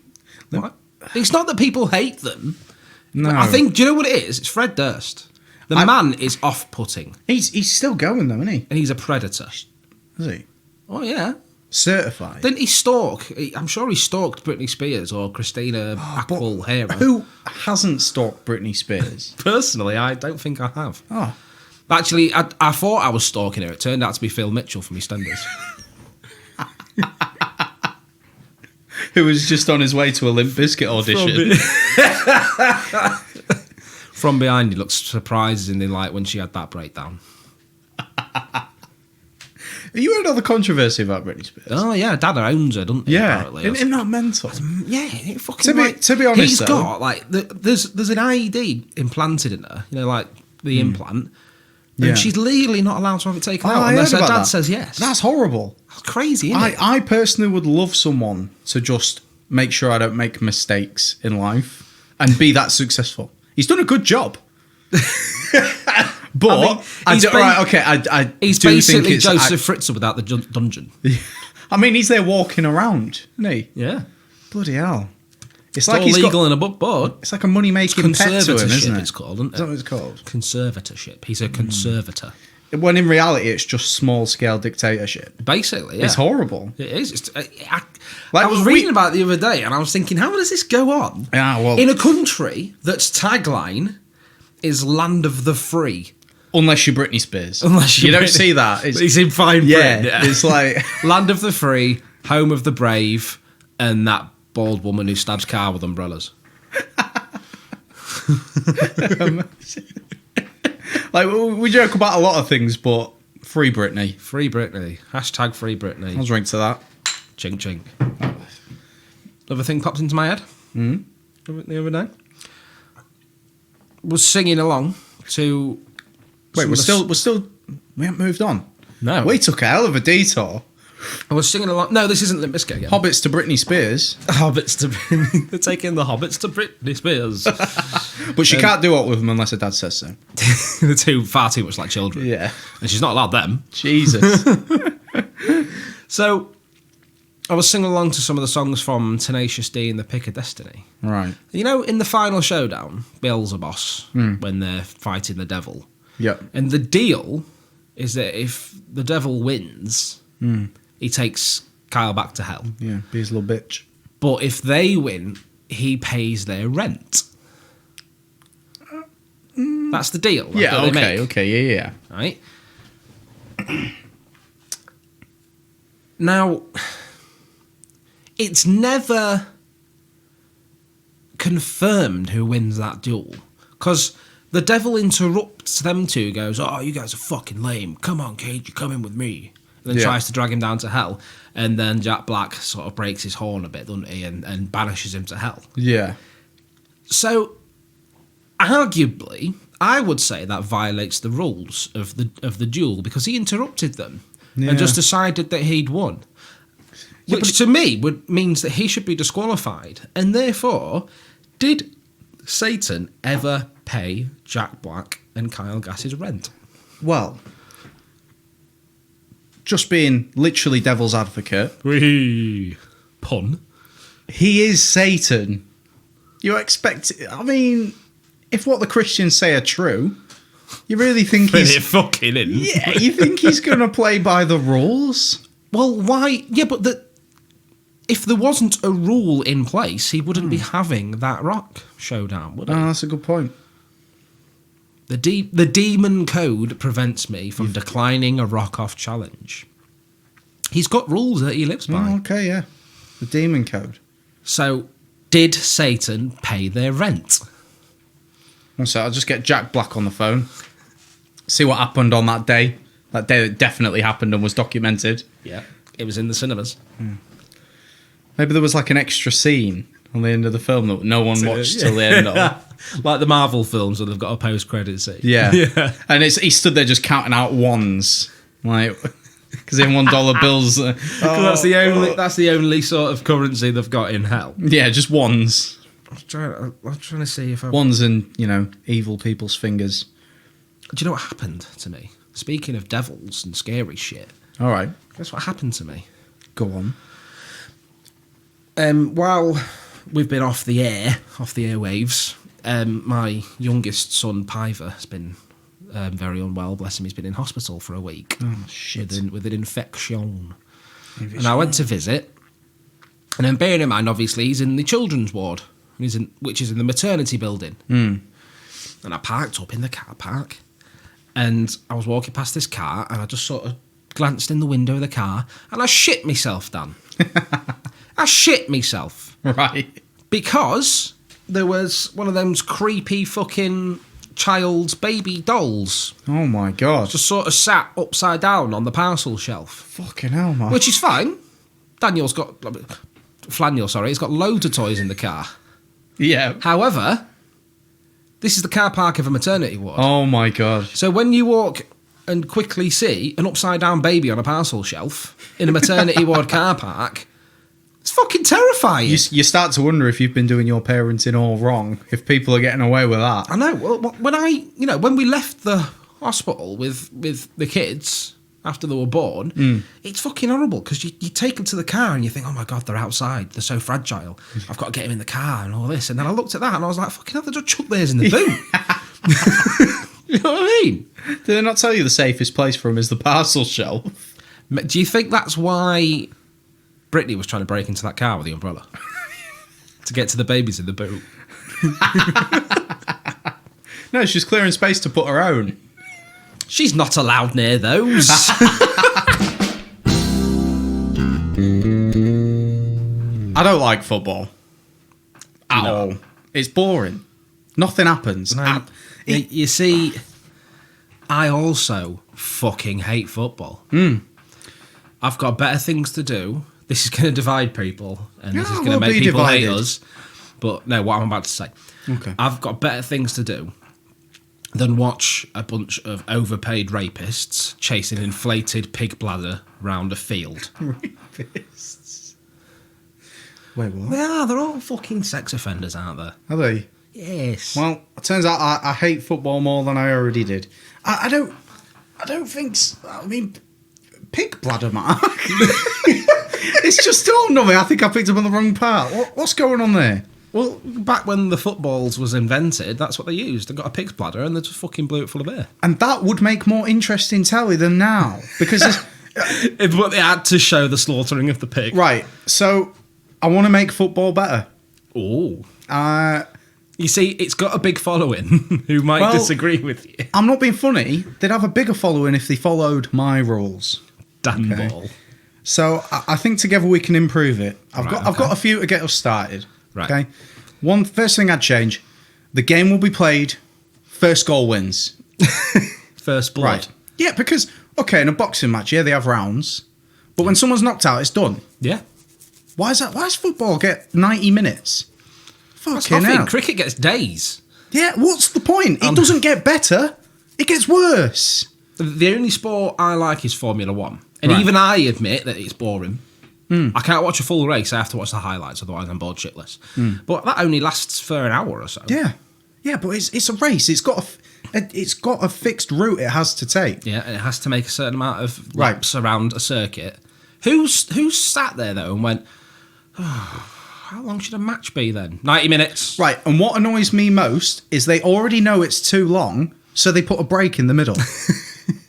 [SPEAKER 1] It's not that people hate them.
[SPEAKER 2] No.
[SPEAKER 1] I think, do you know what it is? It's Fred Durst. The man is off-putting.
[SPEAKER 2] He's still going though, isn't he?
[SPEAKER 1] And he's a predator.
[SPEAKER 2] Is he?
[SPEAKER 1] Oh yeah.
[SPEAKER 2] Certified.
[SPEAKER 1] Didn't he stalk? I'm sure he stalked Britney Spears or Christina Aguilera.
[SPEAKER 2] Who hasn't stalked Britney Spears?
[SPEAKER 1] Personally, I don't think I have.
[SPEAKER 2] Oh.
[SPEAKER 1] Actually, I thought I was stalking her. It turned out to be Phil Mitchell from EastEnders.
[SPEAKER 2] Who was just on his way to a Limp Bizkit audition.
[SPEAKER 1] From behind, he looks surprisingly like when she had that breakdown.
[SPEAKER 2] You heard all the controversy about Britney Spears?
[SPEAKER 1] Oh yeah, Dad owns her, doesn't he?
[SPEAKER 2] Yeah,
[SPEAKER 1] apparently.
[SPEAKER 2] isn't that mental?
[SPEAKER 1] Yeah, it fucking.
[SPEAKER 2] To be honest,
[SPEAKER 1] he's got like there's an IED implanted in her. You know, like the implant. And she's legally not allowed to have it taken out unless her dad says yes.
[SPEAKER 2] That's horrible.
[SPEAKER 1] That's crazy, isn't it?
[SPEAKER 2] I personally would love someone to just make sure I don't make mistakes in life and be that successful. He's done a good job. But
[SPEAKER 1] he's basically
[SPEAKER 2] think
[SPEAKER 1] Joseph Fritzl without the dungeon.
[SPEAKER 2] I mean, he's there walking around, isn't he?
[SPEAKER 1] Yeah.
[SPEAKER 2] Bloody hell.
[SPEAKER 1] It's like he's legal and above board.
[SPEAKER 2] It's like a money-making pet to him, isn't it?
[SPEAKER 1] It's called, isn't it?
[SPEAKER 2] Is that what it's called?
[SPEAKER 1] Conservatorship. He's a conservator.
[SPEAKER 2] When in reality, it's just small-scale dictatorship.
[SPEAKER 1] Basically, yeah.
[SPEAKER 2] It's horrible.
[SPEAKER 1] It is. I was reading about it the other day, and I was thinking, how does this go on?
[SPEAKER 2] Yeah, well,
[SPEAKER 1] in a country that's tagline is "Land of the Free."
[SPEAKER 2] Unless you're Britney Spears.
[SPEAKER 1] Unless
[SPEAKER 2] you don't see that.
[SPEAKER 1] It's in fine print.
[SPEAKER 2] Yeah, it's like
[SPEAKER 1] Land of the Free, Home of the Brave, and that bald woman who stabs car with umbrellas.
[SPEAKER 2] Like, we joke about a lot of things, but free Britney.
[SPEAKER 1] Free Britney. Hashtag free Britney.
[SPEAKER 2] I'll drink to that.
[SPEAKER 1] Chink chink. Another thing popped into my head the other day. Was singing along to.
[SPEAKER 2] Wait, we haven't moved on.
[SPEAKER 1] No.
[SPEAKER 2] We took a hell of a detour.
[SPEAKER 1] I was singing along. No, this isn't Limp Bizkit again.
[SPEAKER 2] Hobbits to Britney Spears.
[SPEAKER 1] Hobbits to Britney. They're taking the Hobbits to Britney Spears.
[SPEAKER 2] But she can't do it with them unless her dad says so.
[SPEAKER 1] They're far too much like children.
[SPEAKER 2] Yeah.
[SPEAKER 1] And she's not allowed them.
[SPEAKER 2] Jesus.
[SPEAKER 1] So, I was singing along to some of the songs from Tenacious D and the Pick of Destiny.
[SPEAKER 2] Right.
[SPEAKER 1] You know, in the final showdown, Beelzebub, when they're fighting the devil.
[SPEAKER 2] Yep.
[SPEAKER 1] And the deal is that if the devil wins, he takes Kyle back to hell.
[SPEAKER 2] Yeah, be his little bitch.
[SPEAKER 1] But if they win, he pays their rent. That's the deal. Like,
[SPEAKER 2] Yeah,
[SPEAKER 1] that they make,
[SPEAKER 2] okay, yeah.
[SPEAKER 1] right? Now, it's never confirmed who wins that duel. Because the devil interrupts them two, goes, "Oh, you guys are fucking lame. Come on, Cage, you're coming with me." And then tries to drag him down to hell. And then Jack Black sort of breaks his horn a bit, doesn't he? And banishes him to hell.
[SPEAKER 2] Yeah.
[SPEAKER 1] So, arguably, I would say that violates the rules of the duel because he interrupted them and just decided that he'd won. Which to me means that he should be disqualified. And therefore, did Satan ever pay Jack Black and Kyle Gass's rent?
[SPEAKER 2] Well, just being literally devil's advocate.
[SPEAKER 1] Pun.
[SPEAKER 2] He is Satan. You expect... I mean, if what the Christians say are true, you really think he's...
[SPEAKER 1] fucking in.
[SPEAKER 2] Yeah, you think he's going to play by the rules?
[SPEAKER 1] Well, why? Yeah, but if there wasn't a rule in place, he wouldn't be having that rock showdown, would he?
[SPEAKER 2] Oh, that's a good point.
[SPEAKER 1] The demon code prevents me from declining a rock-off challenge. He's got rules that he lives by.
[SPEAKER 2] Oh, okay, yeah. The demon code.
[SPEAKER 1] So, did Satan pay their rent?
[SPEAKER 2] One sec, I'll just get Jack Black on the phone. See what happened on that day. That day that definitely happened and was documented.
[SPEAKER 1] Yeah. It was in the cinemas.
[SPEAKER 2] Maybe there was like an extra scene on the end of the film that no one watched till the end of.
[SPEAKER 1] Like the Marvel films where they've got a post-credit scene.
[SPEAKER 2] Yeah. And he stood there just counting out ones. Like, because in $1 bills.
[SPEAKER 1] That's the only sort of currency they've got in hell.
[SPEAKER 2] Yeah, just ones.
[SPEAKER 1] I'm trying to see if I...
[SPEAKER 2] Ones and, evil people's fingers.
[SPEAKER 1] Do you know what happened to me? Speaking of devils and scary shit.
[SPEAKER 2] All right.
[SPEAKER 1] Guess what happened to me?
[SPEAKER 2] Go on.
[SPEAKER 1] While we've been off the airwaves, my youngest son, Piver, has been very unwell. Bless him, he's been in hospital for a week.
[SPEAKER 2] Oh, shit.
[SPEAKER 1] With an infection. And I went to visit, and then bearing in mind, obviously, he's in the children's ward, which is in the maternity building. And I parked up in the car park, and I was walking past this car, and I just sort of glanced in the window of the car, and I shit myself, Dan. I shit myself.
[SPEAKER 2] Right.
[SPEAKER 1] Because there was one of those creepy fucking child's baby dolls.
[SPEAKER 2] Oh, my God.
[SPEAKER 1] Just sort of sat upside down on the parcel shelf.
[SPEAKER 2] Fucking hell, man.
[SPEAKER 1] Which is fine. He's got loads of toys in the car.
[SPEAKER 2] Yeah.
[SPEAKER 1] However, this is the car park of a maternity ward.
[SPEAKER 2] Oh, my God.
[SPEAKER 1] So when you walk and quickly see an upside-down baby on a parcel shelf in a maternity ward car park, it's fucking terrifying.
[SPEAKER 2] You start to wonder if you've been doing your parenting all wrong, if people are getting away with that.
[SPEAKER 1] I know. Well, when we left the hospital with the kids after they were born, it's fucking horrible because you take them to the car and you think, oh my God, they're outside, they're so fragile. I've got to get them in the car and all this. And then I looked at that and I was like, fucking hell, they just chuck theirs in the boot. You know what I mean?
[SPEAKER 2] Did they not tell you the safest place for them is the parcel shelf?
[SPEAKER 1] Do you think that's why Britney was trying to break into that car with the umbrella? To get to the babies in the boot?
[SPEAKER 2] No, she's clearing space to put her own.
[SPEAKER 1] She's not allowed near those. I
[SPEAKER 2] I don't like football at
[SPEAKER 1] No.
[SPEAKER 2] all. It's boring. Nothing happens.
[SPEAKER 1] You see, I also fucking hate football. I've got better things to do. This is going to divide people, and this is going to make people hate us. But no, what I'm about to say.
[SPEAKER 2] Okay.
[SPEAKER 1] I've got better things to do than watch a bunch of overpaid rapists chasing inflated pig bladder round a field.
[SPEAKER 2] Rapists. Wait, what?
[SPEAKER 1] They're all fucking sex offenders, aren't they?
[SPEAKER 2] Are they?
[SPEAKER 1] Yes.
[SPEAKER 2] Well, it turns out I hate football more than I already did. I don't think. I mean, pig bladder, Mark. It's just dawned on me. I think I picked up on the wrong part. What's going on there?
[SPEAKER 1] Well, back when the footballs was invented, that's what they used. They got a pig's bladder and they just fucking blew it full of air.
[SPEAKER 2] And that would make more interesting telly than now. Because
[SPEAKER 1] But they had to show the slaughtering of the pig.
[SPEAKER 2] right, so I want to make football better.
[SPEAKER 1] Oh. You see, it's got a big following who might
[SPEAKER 2] Well,
[SPEAKER 1] disagree with you.
[SPEAKER 2] I'm not being funny. They'd have a bigger following if they followed my rules.
[SPEAKER 1] Damn
[SPEAKER 2] Okay.
[SPEAKER 1] ball.
[SPEAKER 2] So I think together we can improve it. I've
[SPEAKER 1] Right,
[SPEAKER 2] got a few to get us started.
[SPEAKER 1] Right.
[SPEAKER 2] Okay. First thing I'd change: the game will be played. First goal wins.
[SPEAKER 1] First blood.
[SPEAKER 2] Right. Yeah, because in a boxing match, they have rounds, but when someone's knocked out, it's done.
[SPEAKER 1] Yeah.
[SPEAKER 2] Why is that? Why does football get 90 minutes?
[SPEAKER 1] That's
[SPEAKER 2] Fucking
[SPEAKER 1] nothing.
[SPEAKER 2] hell.
[SPEAKER 1] Cricket gets days.
[SPEAKER 2] Yeah. What's the point? It doesn't get better. It gets worse.
[SPEAKER 1] The only sport I like is Formula One. And
[SPEAKER 2] Right.
[SPEAKER 1] even I admit that it's boring. I can't watch a full race. I have to watch the highlights, otherwise I'm bored shitless. But that only lasts for an hour or so.
[SPEAKER 2] Yeah. Yeah, but it's a race. It's got a fixed route it has to take.
[SPEAKER 1] Yeah, and it has to make a certain amount of
[SPEAKER 2] Right.
[SPEAKER 1] laps around a circuit. Who's sat there, though, and went, oh, how long should a match be then? 90 minutes.
[SPEAKER 2] Right, and what annoys me most is they already know it's too long, so they put a break in the middle.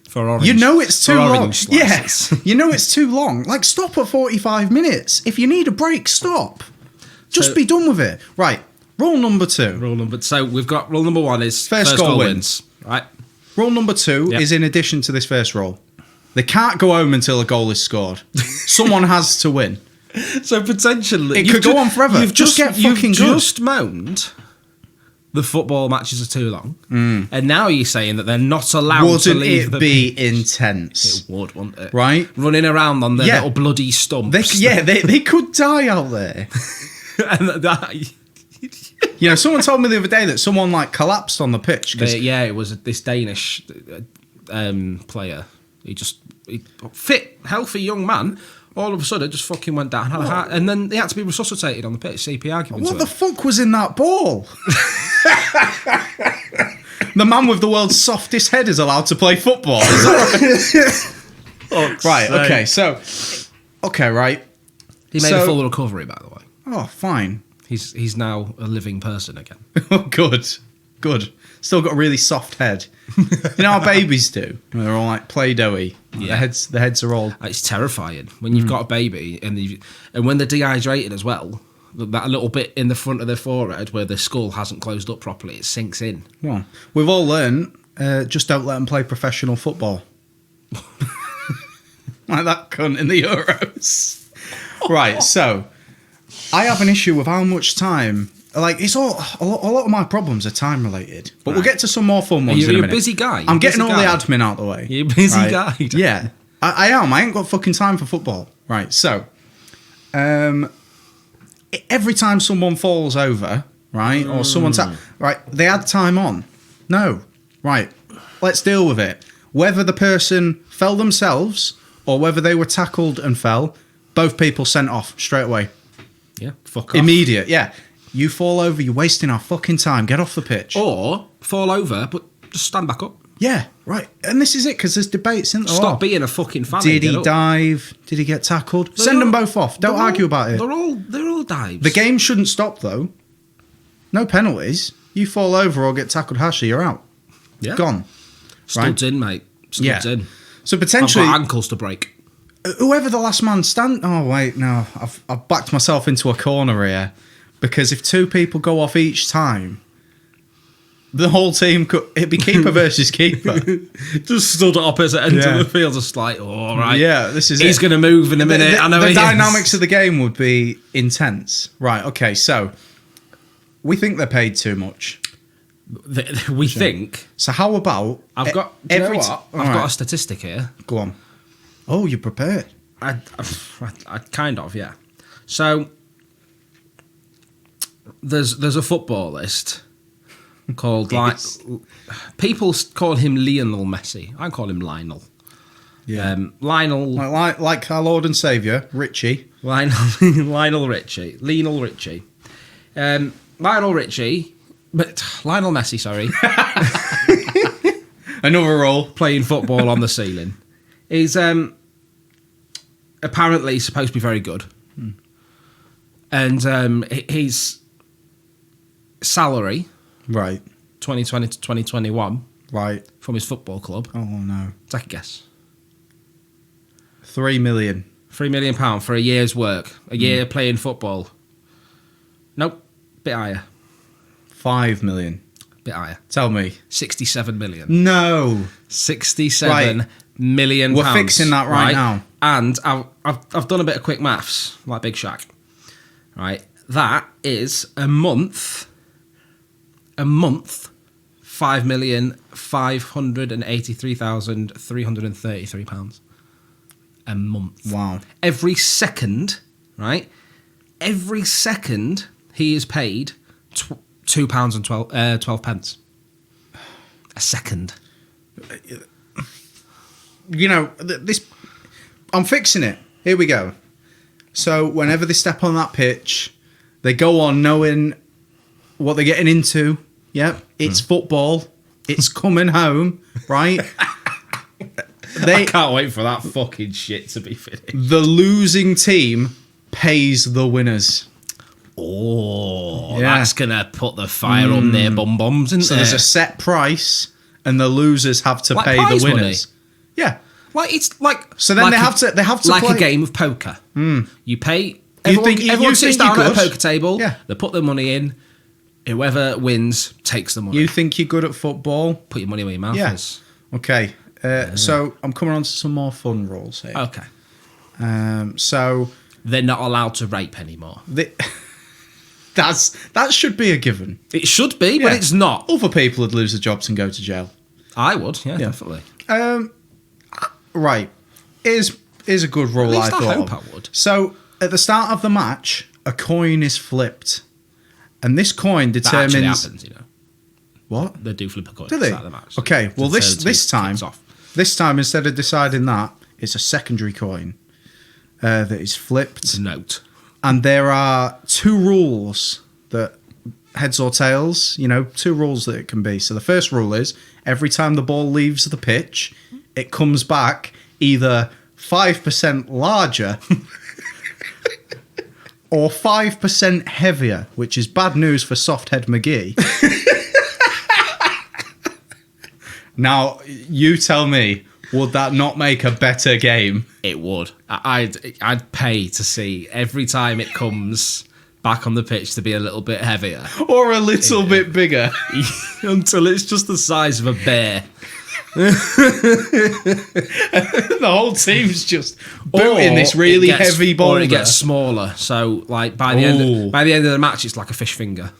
[SPEAKER 1] For orange.
[SPEAKER 2] You know it's too
[SPEAKER 1] for
[SPEAKER 2] long.
[SPEAKER 1] orange
[SPEAKER 2] Yes,
[SPEAKER 1] slices.
[SPEAKER 2] you know it's too long. Like, stop at 45 minutes. If you need a break, stop. Just
[SPEAKER 1] So-
[SPEAKER 2] be done with it. Right, rule number 2.
[SPEAKER 1] So we've got rule number 1 is
[SPEAKER 2] First goal wins.
[SPEAKER 1] Right.
[SPEAKER 2] Rule number 2
[SPEAKER 1] Yep.
[SPEAKER 2] is in addition to this first rule. They can't go home until a goal is scored. Someone has to win.
[SPEAKER 1] So potentially...
[SPEAKER 2] It could go on forever.
[SPEAKER 1] You've
[SPEAKER 2] Just get fucking
[SPEAKER 1] you've
[SPEAKER 2] good.
[SPEAKER 1] just moaned the football matches are too long. And now you're saying that they're not allowed to
[SPEAKER 2] Wouldn't
[SPEAKER 1] leave
[SPEAKER 2] it
[SPEAKER 1] the
[SPEAKER 2] be
[SPEAKER 1] pitch.
[SPEAKER 2] intense?
[SPEAKER 1] It would, wouldn't it?
[SPEAKER 2] Right?
[SPEAKER 1] Running around on their
[SPEAKER 2] Yeah.
[SPEAKER 1] little bloody stumps.
[SPEAKER 2] They could die out there.
[SPEAKER 1] And that,
[SPEAKER 2] You know, someone told me the other day that someone like collapsed on the pitch because
[SPEAKER 1] it was this Danish player. Fit, healthy young man. All of a sudden, just fucking went down, had a heart, and then he had to be resuscitated on the pitch. CPR given to
[SPEAKER 2] what
[SPEAKER 1] him.
[SPEAKER 2] the fuck was in that ball? The man with the world's softest head is allowed to play football. Is that right? Right. Okay. Right.
[SPEAKER 1] He made a full recovery, by the way.
[SPEAKER 2] Oh, fine.
[SPEAKER 1] He's now a living person again.
[SPEAKER 2] Oh, good. Still got a really soft head. You know how babies do? They're all like Play-Doh-y.
[SPEAKER 1] Yeah.
[SPEAKER 2] The heads are all.
[SPEAKER 1] It's terrifying when you've got a baby and when they're dehydrated as well. That little bit in the front of their forehead where the skull hasn't closed up properly, it sinks in.
[SPEAKER 2] Well, we've all learned, just don't let them play professional football. Like that cunt in the Euros. Right, so I have an issue with how much time. Like, it's all a lot of my problems are time related, but we'll get to some more fun ones.
[SPEAKER 1] You're
[SPEAKER 2] in a
[SPEAKER 1] a
[SPEAKER 2] minute.
[SPEAKER 1] busy guy.
[SPEAKER 2] I'm getting
[SPEAKER 1] busy
[SPEAKER 2] all
[SPEAKER 1] guy.
[SPEAKER 2] the admin out the way.
[SPEAKER 1] You're a busy
[SPEAKER 2] right?
[SPEAKER 1] guy.
[SPEAKER 2] Yeah, I am. I ain't got fucking time for football. Right, so, every time someone falls over, right, or someone's right, they add time on. No, right. Let's deal with it. Whether the person fell themselves or whether they were tackled and fell, both people sent off straight away.
[SPEAKER 1] Yeah, fuck off.
[SPEAKER 2] Immediate, yeah. You fall over, you're wasting our fucking time. Get off the pitch.
[SPEAKER 1] Or fall over, but just stand back up.
[SPEAKER 2] Yeah, right. And this is it, because there's debates, isn't there?
[SPEAKER 1] Stop being a fucking fan.
[SPEAKER 2] Did he dive? Did he get tackled? Send them both off. Don't argue about it.
[SPEAKER 1] They're all dives.
[SPEAKER 2] The game shouldn't stop, though. No penalties. You fall over or get tackled harshly, you're out.
[SPEAKER 1] Yeah.
[SPEAKER 2] Gone.
[SPEAKER 1] Studs in, mate. Studs in.
[SPEAKER 2] So
[SPEAKER 1] I've
[SPEAKER 2] potentially,
[SPEAKER 1] got ankles to break.
[SPEAKER 2] whoever the last man stand. Oh wait, no, I've backed myself into a corner here, because if two people go off each time, the whole team could. It'd be keeper versus keeper.
[SPEAKER 1] Just stood at opposite ends
[SPEAKER 2] Yeah.
[SPEAKER 1] of the field, just like, all right.
[SPEAKER 2] Yeah, this is
[SPEAKER 1] He's
[SPEAKER 2] it.
[SPEAKER 1] going to move in a minute. I know
[SPEAKER 2] the
[SPEAKER 1] he is.
[SPEAKER 2] dynamics of the game would be intense. Right. Okay. So we think they're paid too much.
[SPEAKER 1] We think.
[SPEAKER 2] So how about
[SPEAKER 1] I've got. Do you know
[SPEAKER 2] every
[SPEAKER 1] what?
[SPEAKER 2] t-
[SPEAKER 1] I've
[SPEAKER 2] All
[SPEAKER 1] got
[SPEAKER 2] right.
[SPEAKER 1] a statistic here.
[SPEAKER 2] Go on. Oh, you're prepared.
[SPEAKER 1] I kind of, yeah. So there's a football list called like people call him Lionel Messi. I call him Lionel.
[SPEAKER 2] Yeah.
[SPEAKER 1] Lionel
[SPEAKER 2] Like our Lord and Savior, Richie.
[SPEAKER 1] Lionel Richie. Lionel Richie. Lionel Richie, but Lionel Messi, sorry,
[SPEAKER 2] Another role.
[SPEAKER 1] playing football on the ceiling. Is apparently supposed to be very good. And his salary,
[SPEAKER 2] Right.
[SPEAKER 1] 2020 to 2021,
[SPEAKER 2] Right.
[SPEAKER 1] from his football club,
[SPEAKER 2] Oh no.
[SPEAKER 1] take a guess.
[SPEAKER 2] 3 million.
[SPEAKER 1] £3 million for a year's work, a year playing football. Nope, bit higher,
[SPEAKER 2] 5 million.
[SPEAKER 1] bit higher.
[SPEAKER 2] Tell me.
[SPEAKER 1] 67 million.
[SPEAKER 2] No.
[SPEAKER 1] 67 million
[SPEAKER 2] We're
[SPEAKER 1] pounds.
[SPEAKER 2] fixing that right now.
[SPEAKER 1] And I've done a bit of quick maths, like Big Shaq. Right, that is a month. £5,583,333 a month.
[SPEAKER 2] Wow.
[SPEAKER 1] Every second, right? Every second he is paid £2 and 12 pence. A second.
[SPEAKER 2] You know, this. I'm fixing it. Here we go. So whenever they step on that pitch, they go on knowing what they're getting into. Yep, it's football. It's coming home, right?
[SPEAKER 1] I can't wait for that fucking shit to be finished.
[SPEAKER 2] The losing team pays the winners.
[SPEAKER 1] Oh,
[SPEAKER 2] Yeah.
[SPEAKER 1] that's gonna put the fire on their bum bums, isn't
[SPEAKER 2] So
[SPEAKER 1] there?
[SPEAKER 2] there's a set price, and the losers have to
[SPEAKER 1] Like
[SPEAKER 2] pay
[SPEAKER 1] prize
[SPEAKER 2] the
[SPEAKER 1] money?
[SPEAKER 2] winners. Yeah.
[SPEAKER 1] Like it's like
[SPEAKER 2] So then
[SPEAKER 1] like
[SPEAKER 2] they have to
[SPEAKER 1] like
[SPEAKER 2] play.
[SPEAKER 1] a game of poker. You pay. Everyone,
[SPEAKER 2] think- you
[SPEAKER 1] everyone
[SPEAKER 2] think
[SPEAKER 1] sits down
[SPEAKER 2] you're
[SPEAKER 1] at a
[SPEAKER 2] good?
[SPEAKER 1] poker table.
[SPEAKER 2] Yeah.
[SPEAKER 1] They put their money in. Whoever wins takes the money.
[SPEAKER 2] You think you're good at football?
[SPEAKER 1] put your money where your mouth
[SPEAKER 2] Yeah.
[SPEAKER 1] is.
[SPEAKER 2] Okay. So I'm coming on to some more fun rules here.
[SPEAKER 1] Okay.
[SPEAKER 2] So
[SPEAKER 1] They're not allowed to rape anymore.
[SPEAKER 2] that should be a given.
[SPEAKER 1] It should be, but
[SPEAKER 2] Yeah.
[SPEAKER 1] it's not.
[SPEAKER 2] Other people would lose their jobs and go to jail.
[SPEAKER 1] I would, yeah, definitely.
[SPEAKER 2] Right. Here's a good rule.
[SPEAKER 1] At least I
[SPEAKER 2] thought
[SPEAKER 1] hope
[SPEAKER 2] of.
[SPEAKER 1] I would.
[SPEAKER 2] So at the start of the match, a coin is flipped, and this coin
[SPEAKER 1] That actually
[SPEAKER 2] determines
[SPEAKER 1] happens, you know.
[SPEAKER 2] what.
[SPEAKER 1] They do flip a coin
[SPEAKER 2] Do
[SPEAKER 1] at the
[SPEAKER 2] they?
[SPEAKER 1] start of the match.
[SPEAKER 2] Okay. Well,
[SPEAKER 1] To
[SPEAKER 2] this
[SPEAKER 1] turn
[SPEAKER 2] this
[SPEAKER 1] two
[SPEAKER 2] time,
[SPEAKER 1] kicks off.
[SPEAKER 2] instead of deciding that, it's a secondary coin that is flipped.
[SPEAKER 1] It's a note.
[SPEAKER 2] And there are two rules that heads or tails, two rules that it can be. So the first rule is every time the ball leaves the pitch, it comes back either 5% larger or 5% heavier, which is bad news for Softhead McGee. Now, you tell me, would that not make a better game?
[SPEAKER 1] It would. I'd pay to see every time it comes back on the pitch to be a little bit heavier
[SPEAKER 2] Or a little bit bigger?
[SPEAKER 1] until it's just the size of a bear.
[SPEAKER 2] The whole team's just booting this really heavy boulder.
[SPEAKER 1] Or it gets smaller. So like by the end of the match, it's like a fish finger.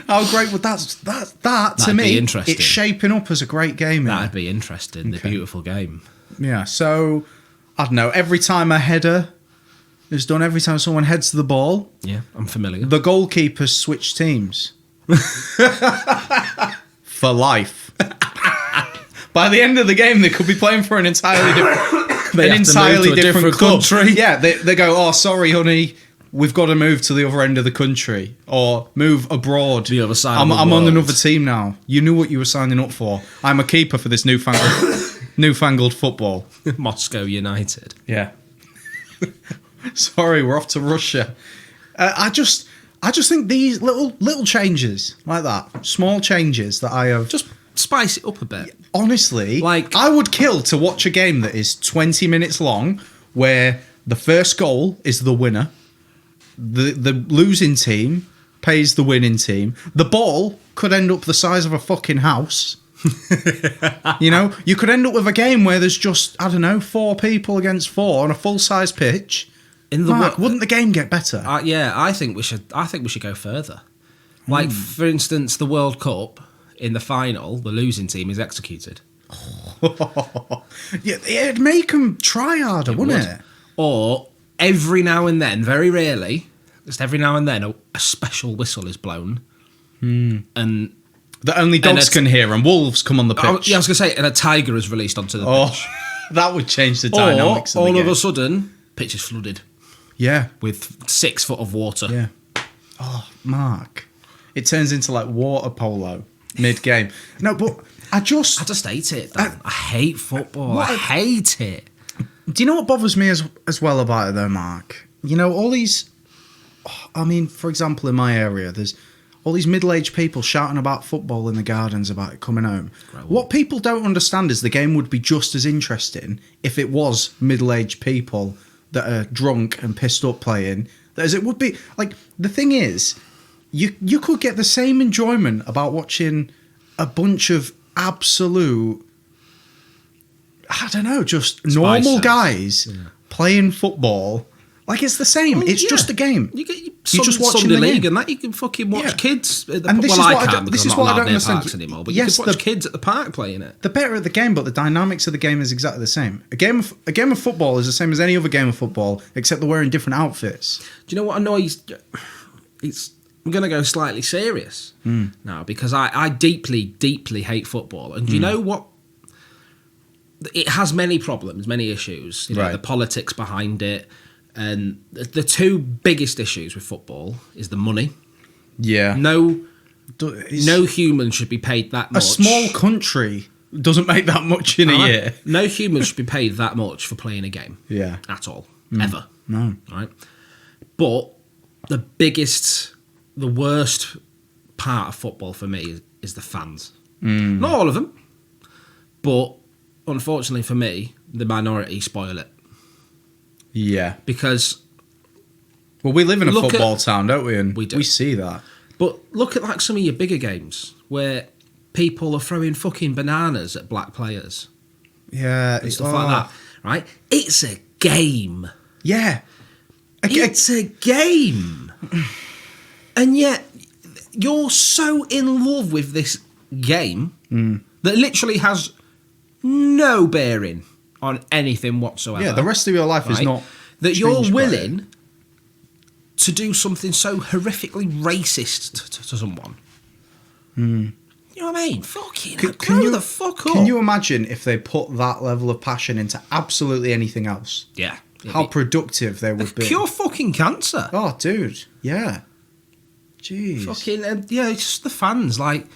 [SPEAKER 2] How great would that to
[SPEAKER 1] That'd
[SPEAKER 2] me?
[SPEAKER 1] be interesting.
[SPEAKER 2] It's shaping up as a great game.
[SPEAKER 1] That'd be interesting. The beautiful game.
[SPEAKER 2] Yeah. So I don't know. Every time a header is done, every time someone heads the ball,
[SPEAKER 1] Yeah, I'm familiar.
[SPEAKER 2] the goalkeepers switch teams for life. By the end of the game, they could be playing for an entirely different,
[SPEAKER 1] They have to move to a different
[SPEAKER 2] club.
[SPEAKER 1] country.
[SPEAKER 2] Yeah, they go, oh, sorry, honey, we've got to move to the other end of the country or move abroad.
[SPEAKER 1] The other side
[SPEAKER 2] I'm
[SPEAKER 1] of the
[SPEAKER 2] on
[SPEAKER 1] world.
[SPEAKER 2] another team now. You knew what you were signing up for. I'm a keeper for this newfangled football.
[SPEAKER 1] Moscow United.
[SPEAKER 2] Yeah. Sorry, we're off to Russia. I just think these little changes like that, small changes that I have.
[SPEAKER 1] Just spice it up a bit.
[SPEAKER 2] Honestly,
[SPEAKER 1] Like-
[SPEAKER 2] I would kill to watch a game that is 20 minutes long, where the first goal is the winner, the losing team pays the winning team. The ball could end up the size of a fucking house. You know, you could end up with a game where there's just, I don't know, 4 people against 4 on a full-size pitch. Mark, wouldn't the game get better?
[SPEAKER 1] Yeah, I think we should go further. Like, for instance, the World Cup, in the final, the losing team is executed.
[SPEAKER 2] Yeah, it'd make them try harder, wouldn't it?
[SPEAKER 1] Or, every now and then, very rarely, just every now and then, a special whistle is blown. And
[SPEAKER 2] that only dogs can hear, and wolves come on the pitch.
[SPEAKER 1] I was going to say, and a tiger is released onto the pitch.
[SPEAKER 2] That would change the dynamics of the game.
[SPEAKER 1] All of a sudden, pitch is flooded.
[SPEAKER 2] Yeah.
[SPEAKER 1] With 6 foot of water.
[SPEAKER 2] Yeah. Oh, Mark. It turns into like water polo mid-game. No, but I just
[SPEAKER 1] hate it, Dan. I hate football. I hate it.
[SPEAKER 2] Do you know what bothers me as well about it, though, Mark? You know, all these... I mean, for example, in my area, there's all these middle-aged people shouting about football in the gardens about it coming home. What people don't understand is the game would be just as interesting if it was middle-aged people that are drunk and pissed up playing as it would be. Like, the thing is, you could get the same enjoyment about watching a bunch of absolute, I don't know, just normal guys playing football. Like, it's the same. It's just a game.
[SPEAKER 1] You just watch Sunday League and that. You can fucking watch kids at the park. Well, I can't because I'm not allowed near parks anymore. But you can watch kids at the park playing it.
[SPEAKER 2] They're better at the game, but the dynamics of the game is exactly the same. A game of football is the same as any other game of football, except they're wearing different outfits.
[SPEAKER 1] Do you know what annoys... I'm going to go slightly serious now, because I deeply, deeply hate football. And do you know what? It has many problems, many issues. You know, the politics behind it. And the 2 biggest issues with football is the money. Yeah. No human should be paid that much.
[SPEAKER 2] A small country doesn't make that much in a year.
[SPEAKER 1] No human should be paid that much for playing a game. Yeah. At all. Ever.
[SPEAKER 2] No.
[SPEAKER 1] Right? But the worst part of football for me is the fans. Not all of them. But unfortunately for me, the minority spoil it.
[SPEAKER 2] Yeah.
[SPEAKER 1] Because...
[SPEAKER 2] Well, we live in a football town, don't we? And
[SPEAKER 1] we
[SPEAKER 2] see that.
[SPEAKER 1] But look at like some of your bigger games where people are throwing fucking bananas at black players.
[SPEAKER 2] Yeah.
[SPEAKER 1] And stuff like that. Right? It's a game.
[SPEAKER 2] Yeah.
[SPEAKER 1] It's a game. And yet, you're so in love with this game that literally has no bearing on anything whatsoever.
[SPEAKER 2] Yeah, the rest of your life is not...
[SPEAKER 1] That you're willing to do something so horrifically racist to someone. You know what I mean? Fucking grow the fuck up.
[SPEAKER 2] Can you imagine if they put that level of passion into absolutely anything else?
[SPEAKER 1] Yeah.
[SPEAKER 2] How productive they would be.
[SPEAKER 1] Cure fucking cancer.
[SPEAKER 2] Oh, dude. Yeah. Jeez.
[SPEAKER 1] Fucking, it's just the fans. Like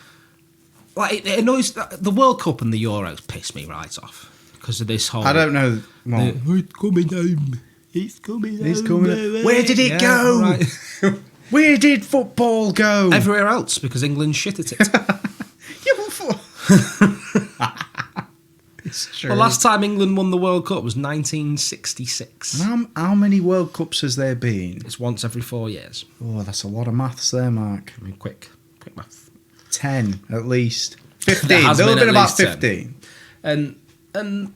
[SPEAKER 1] it annoys... The World Cup and the Euros piss me right off. Because of this whole...
[SPEAKER 2] I don't know. Well,
[SPEAKER 1] it's coming home. It's coming home.
[SPEAKER 2] Where did it go? Right. Where did football go?
[SPEAKER 1] Everywhere else, because England shit at it.
[SPEAKER 2] It's true.
[SPEAKER 1] The last time England won the World Cup was 1966.
[SPEAKER 2] How many World Cups has there been?
[SPEAKER 1] It's once every 4 years.
[SPEAKER 2] Oh, that's a lot of maths there, Mark.
[SPEAKER 1] I mean, quick math.
[SPEAKER 2] 10, at least. 15. A little bit about 15.
[SPEAKER 1] 10. And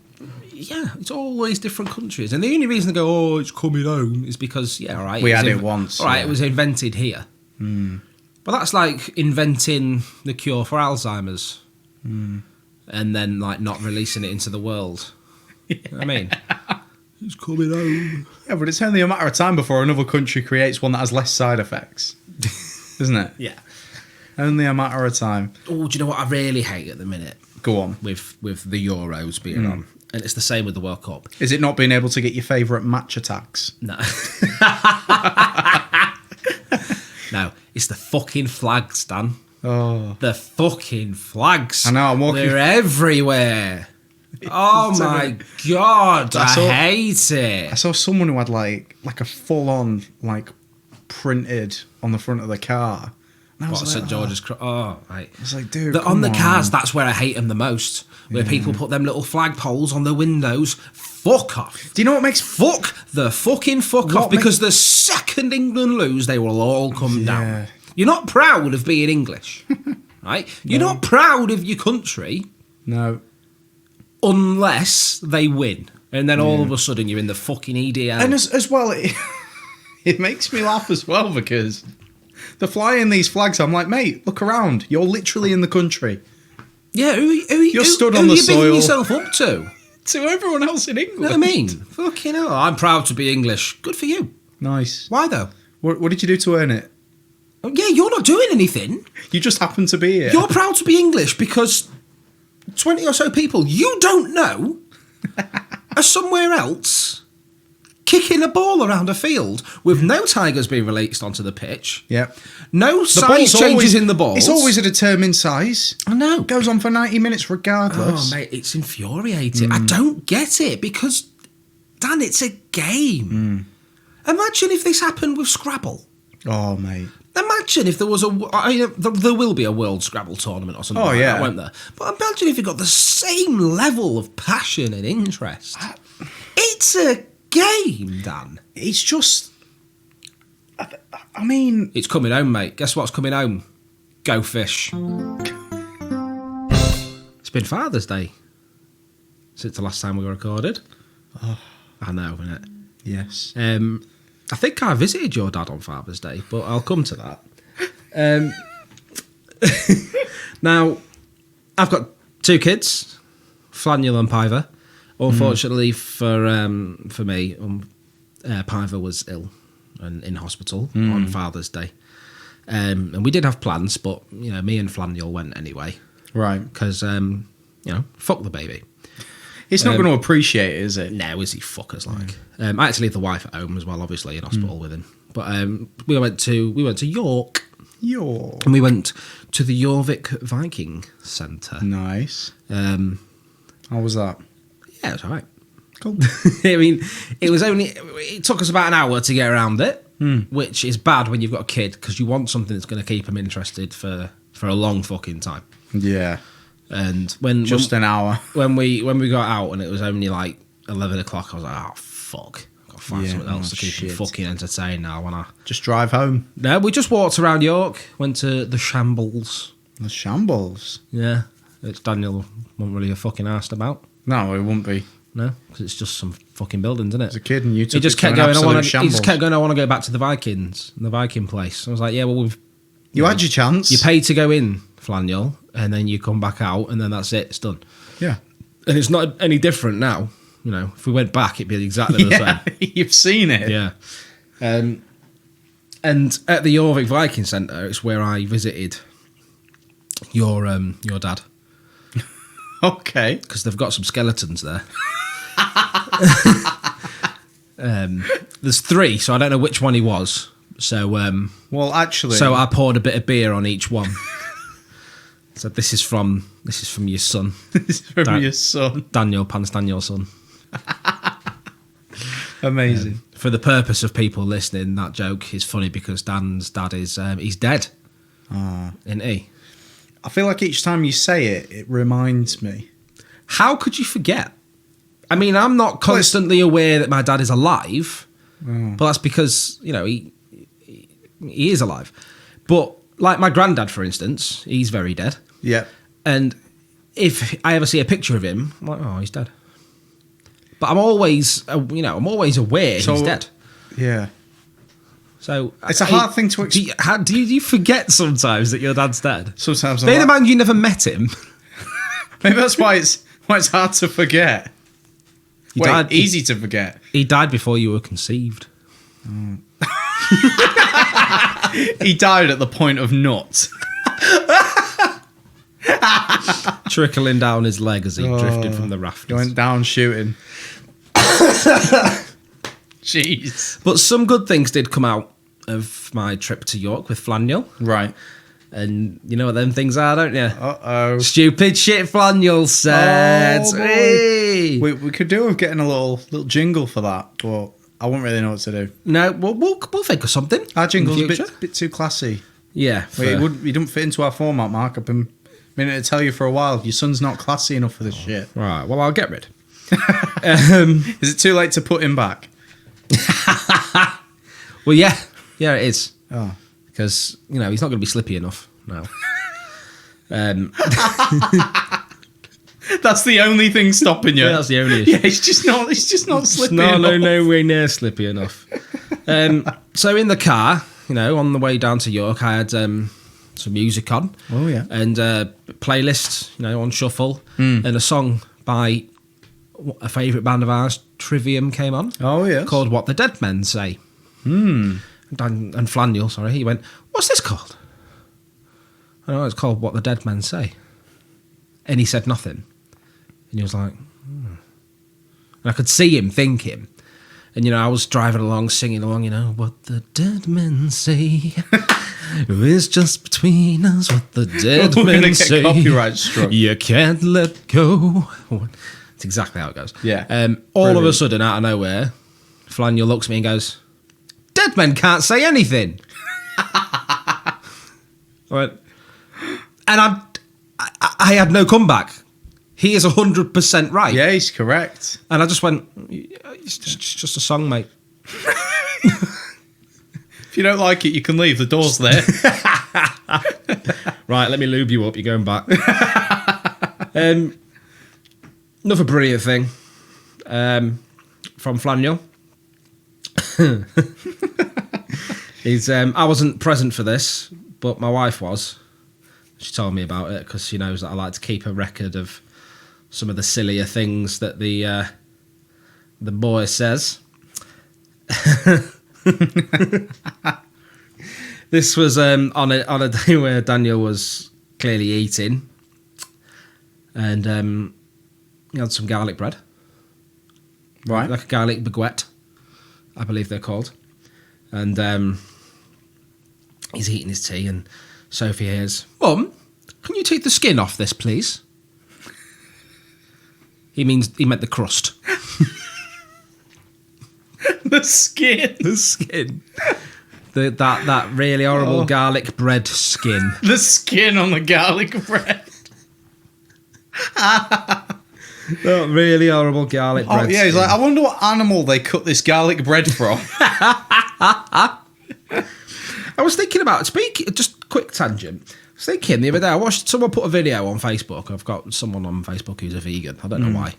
[SPEAKER 1] yeah, it's always different countries. And the only reason they go, oh, it's coming home, is because, yeah, all right.
[SPEAKER 2] We had it once.
[SPEAKER 1] All right, it was invented here. But that's like inventing the cure for Alzheimer's. And then, like, not releasing it into the world. You know what I mean? It's coming home.
[SPEAKER 2] Yeah, but it's only a matter of time before another country creates one that has less side effects. Isn't it?
[SPEAKER 1] Yeah.
[SPEAKER 2] Only a matter of time.
[SPEAKER 1] Oh, do you know what I really hate at the minute?
[SPEAKER 2] Go on.
[SPEAKER 1] With the Euros being on. And it's the same with the World Cup.
[SPEAKER 2] Is it not being able to get your favourite match attacks?
[SPEAKER 1] No. No, it's the fucking flags, Dan.
[SPEAKER 2] Oh.
[SPEAKER 1] The fucking flags.
[SPEAKER 2] I know, I'm walking...
[SPEAKER 1] They're everywhere. Oh my God, I hate it.
[SPEAKER 2] I saw someone who had like a full-on, like, printed on the front of the car. And I was
[SPEAKER 1] What,
[SPEAKER 2] like,
[SPEAKER 1] St George's Cross? Oh, right.
[SPEAKER 2] I was like, dude,
[SPEAKER 1] On the
[SPEAKER 2] come
[SPEAKER 1] cars,
[SPEAKER 2] on.
[SPEAKER 1] that's where I hate them the most. Where people put them little flagpoles on the windows. Fuck off.
[SPEAKER 2] Do you know what makes...
[SPEAKER 1] Fuck the fucking fuck
[SPEAKER 2] What
[SPEAKER 1] off, because the second England lose, they will all come
[SPEAKER 2] Yeah.
[SPEAKER 1] down. You're not proud of being English, right? You're not proud of your country
[SPEAKER 2] No.
[SPEAKER 1] unless they win. And then all of a sudden you're in the fucking EDL.
[SPEAKER 2] And as well, it makes me laugh as well because they're flying these flags. I'm like, mate, look around. You're literally in the country.
[SPEAKER 1] yeah,
[SPEAKER 2] You're stood on
[SPEAKER 1] who
[SPEAKER 2] the
[SPEAKER 1] are you bigging
[SPEAKER 2] soil.
[SPEAKER 1] yourself up to?
[SPEAKER 2] To everyone else in England.
[SPEAKER 1] You know what I mean? Fucking hell. I'm proud to be English. Good for you.
[SPEAKER 2] Nice.
[SPEAKER 1] Why though?
[SPEAKER 2] What did you do to earn it?
[SPEAKER 1] Oh, yeah, you're not doing anything.
[SPEAKER 2] You just happen to be here.
[SPEAKER 1] You're proud to be English because 20 or so people you don't know are somewhere else kicking a ball around a field with no tigers being released onto the pitch.
[SPEAKER 2] Yeah.
[SPEAKER 1] No
[SPEAKER 2] The
[SPEAKER 1] size
[SPEAKER 2] ball's
[SPEAKER 1] changes
[SPEAKER 2] always-
[SPEAKER 1] in the balls.
[SPEAKER 2] It's always a determined size.
[SPEAKER 1] I know.
[SPEAKER 2] Goes on for 90 minutes regardless.
[SPEAKER 1] Oh, mate, it's infuriating. I don't get it because, Dan, it's a game. Imagine if this happened with Scrabble.
[SPEAKER 2] Oh, mate.
[SPEAKER 1] Imagine if there was there will be a World Scrabble tournament or something like that, won't there? But imagine if you got the same level of passion and interest. It's a game, Dan.
[SPEAKER 2] It's just... I mean...
[SPEAKER 1] It's coming home, mate. Guess what's coming home? Go fish. It's been Father's Day since the last time we recorded.
[SPEAKER 2] Oh.
[SPEAKER 1] I know, isn't it?
[SPEAKER 2] Yes.
[SPEAKER 1] I think I visited your dad on Father's Day, but I'll come to that. Now, I've got two kids, Flaniel and Piver. Unfortunately for me, Piver was ill and in hospital on Father's Day. And we did have plans, but me and Flaniel went anyway.
[SPEAKER 2] Right.
[SPEAKER 1] Because, fuck the baby.
[SPEAKER 2] It's not going to appreciate it, is it?
[SPEAKER 1] No, is he fuckers like? I had to leave the wife at home as well, obviously in hospital with him. But we went to York, and we went to the Jorvik Viking Centre.
[SPEAKER 2] Nice.
[SPEAKER 1] How
[SPEAKER 2] was that?
[SPEAKER 1] Yeah, it was all right.
[SPEAKER 2] Cool.
[SPEAKER 1] I mean, it took us about an hour to get around it, which is bad when you've got a kid because you want something that's going to keep them interested for a long fucking time.
[SPEAKER 2] Yeah.
[SPEAKER 1] And
[SPEAKER 2] Just an hour.
[SPEAKER 1] when we got out and it was only like 11 o'clock, I was like, oh fuck, I've got to find something else to keep me fucking entertained now. When I
[SPEAKER 2] Just drive home.
[SPEAKER 1] no, we just walked around York, went to the Shambles.
[SPEAKER 2] The shambles.
[SPEAKER 1] Yeah, it's Daniel wasn't really a fucking arsed about.
[SPEAKER 2] No, it wouldn't be.
[SPEAKER 1] No, because it's just some fucking buildings, isn't it?
[SPEAKER 2] As a kid, and you took
[SPEAKER 1] He just
[SPEAKER 2] it to
[SPEAKER 1] kept
[SPEAKER 2] an
[SPEAKER 1] going.
[SPEAKER 2] absolute
[SPEAKER 1] He
[SPEAKER 2] shambles.
[SPEAKER 1] just kept going. I want to go back to the Vikings, the Viking place. I was like, yeah, well,
[SPEAKER 2] You had your chance.
[SPEAKER 1] you paid to go in, Flaniel, and then you come back out, and then that's it. It's done.
[SPEAKER 2] Yeah.
[SPEAKER 1] And it's not any different now. If we went back, it'd be exactly the
[SPEAKER 2] Yeah,
[SPEAKER 1] same.
[SPEAKER 2] you've seen it.
[SPEAKER 1] Yeah. And at the Jorvik Viking Centre, it's where I visited your dad
[SPEAKER 2] Okay.
[SPEAKER 1] because they've got some skeletons there. There's three, so I don't know which one he was. So
[SPEAKER 2] Well, actually...
[SPEAKER 1] so I poured a bit of beer on each one. So this is from your son,
[SPEAKER 2] this is from your son.
[SPEAKER 1] Daniel Pants Daniel's son.
[SPEAKER 2] Amazing.
[SPEAKER 1] For the purpose of people listening, that joke is funny because Dan's dad is he's dead, isn't he?
[SPEAKER 2] I feel like each time you say it, it reminds me.
[SPEAKER 1] How could you forget? I mean, I'm not constantly aware that my dad is alive, but that's because he is alive. But like my granddad, for instance, he's very dead.
[SPEAKER 2] Yeah.
[SPEAKER 1] And if I ever see a picture of him, I'm like, oh, he's dead. But I'm always, I'm always aware he's dead.
[SPEAKER 2] Yeah.
[SPEAKER 1] So
[SPEAKER 2] It's a hard thing to explain.
[SPEAKER 1] Do you forget sometimes that your dad's dead?
[SPEAKER 2] Sometimes I'm
[SPEAKER 1] Bear in
[SPEAKER 2] like-
[SPEAKER 1] mind you never met him.
[SPEAKER 2] Maybe that's why it's hard to forget.
[SPEAKER 1] He
[SPEAKER 2] Wait,
[SPEAKER 1] died-
[SPEAKER 2] easy to forget.
[SPEAKER 1] He died before you were conceived.
[SPEAKER 2] He died at the point of nut.
[SPEAKER 1] Trickling down his leg as he drifted from the
[SPEAKER 2] He
[SPEAKER 1] rafters.
[SPEAKER 2] went down shooting. Jeez.
[SPEAKER 1] But some good things did come out of my trip to York with Flaniel.
[SPEAKER 2] Right.
[SPEAKER 1] And you know what them things are, don't you?
[SPEAKER 2] Uh-oh.
[SPEAKER 1] Stupid shit Flaniel said.
[SPEAKER 2] Oh, boy.
[SPEAKER 1] Hey.
[SPEAKER 2] We could do with getting a little jingle for that, but I wouldn't really know what to do.
[SPEAKER 1] No, we'll think of something.
[SPEAKER 2] Our
[SPEAKER 1] in
[SPEAKER 2] jingle's
[SPEAKER 1] the
[SPEAKER 2] a
[SPEAKER 1] future.
[SPEAKER 2] bit too classy.
[SPEAKER 1] Yeah.
[SPEAKER 2] Well, he doesn't fit into our format, Mark. I've been meaning to tell you for a while. Your son's not classy enough for this shit.
[SPEAKER 1] Right. Well, I'll get rid.
[SPEAKER 2] Is it too late to put him back?
[SPEAKER 1] Well, yeah. Yeah, it is.
[SPEAKER 2] Oh.
[SPEAKER 1] Because, he's not going to be slippy enough now.
[SPEAKER 2] That's the only thing stopping you.
[SPEAKER 1] Yeah, that's the only issue.
[SPEAKER 2] Yeah, it's just not slippy enough.
[SPEAKER 1] No way near slippy enough. So in the car, on the way down to York, I had some music on.
[SPEAKER 2] Oh, yeah.
[SPEAKER 1] And playlist, on shuffle. And a song by a favourite band of ours, Trivium, came on.
[SPEAKER 2] Oh, yes.
[SPEAKER 1] Called What the Dead Men Say. And Flaniel, sorry, he went, what's this called? I know, it's called What the Dead Men Say. And he said nothing. And he was like, And I could see him thinking. And, I was driving along, singing along, what the dead men say. It's just between us what the dead men say.
[SPEAKER 2] Copyright struck.
[SPEAKER 1] You can't let go. That's exactly how it goes.
[SPEAKER 2] Yeah.
[SPEAKER 1] All of a sudden, out of nowhere, Flaniel looks at me and goes, dead men can't say anything. I went, and I had no comeback. He is 100% right.
[SPEAKER 2] Yeah, he's correct.
[SPEAKER 1] And I just went, it's just a song, mate.
[SPEAKER 2] If you don't like it, you can leave. The door's there.
[SPEAKER 1] Right, let me lube you up. You're going back. Another brilliant thing from Flaniel. I wasn't present for this, but my wife was. She told me about it because she knows that I like to keep a record of some of the sillier things that the boy says. This was on a day where Daniel was clearly eating, and he had some garlic bread,
[SPEAKER 2] Right.
[SPEAKER 1] like a garlic baguette, I believe they're called, and he's eating his tea, and Sophie hears, Mum, can you take the skin off this, please? He meant the crust.
[SPEAKER 2] The skin.
[SPEAKER 1] The skin. That really horrible garlic bread skin.
[SPEAKER 2] The skin on the garlic bread.
[SPEAKER 1] That really horrible garlic bread
[SPEAKER 2] Yeah, he's
[SPEAKER 1] skin.
[SPEAKER 2] like, I wonder what animal they cut this garlic bread from.
[SPEAKER 1] I was thinking about, just quick tangent. I was thinking the other day, I watched someone put a video on Facebook. I've got someone on Facebook who's a vegan. I don't know why.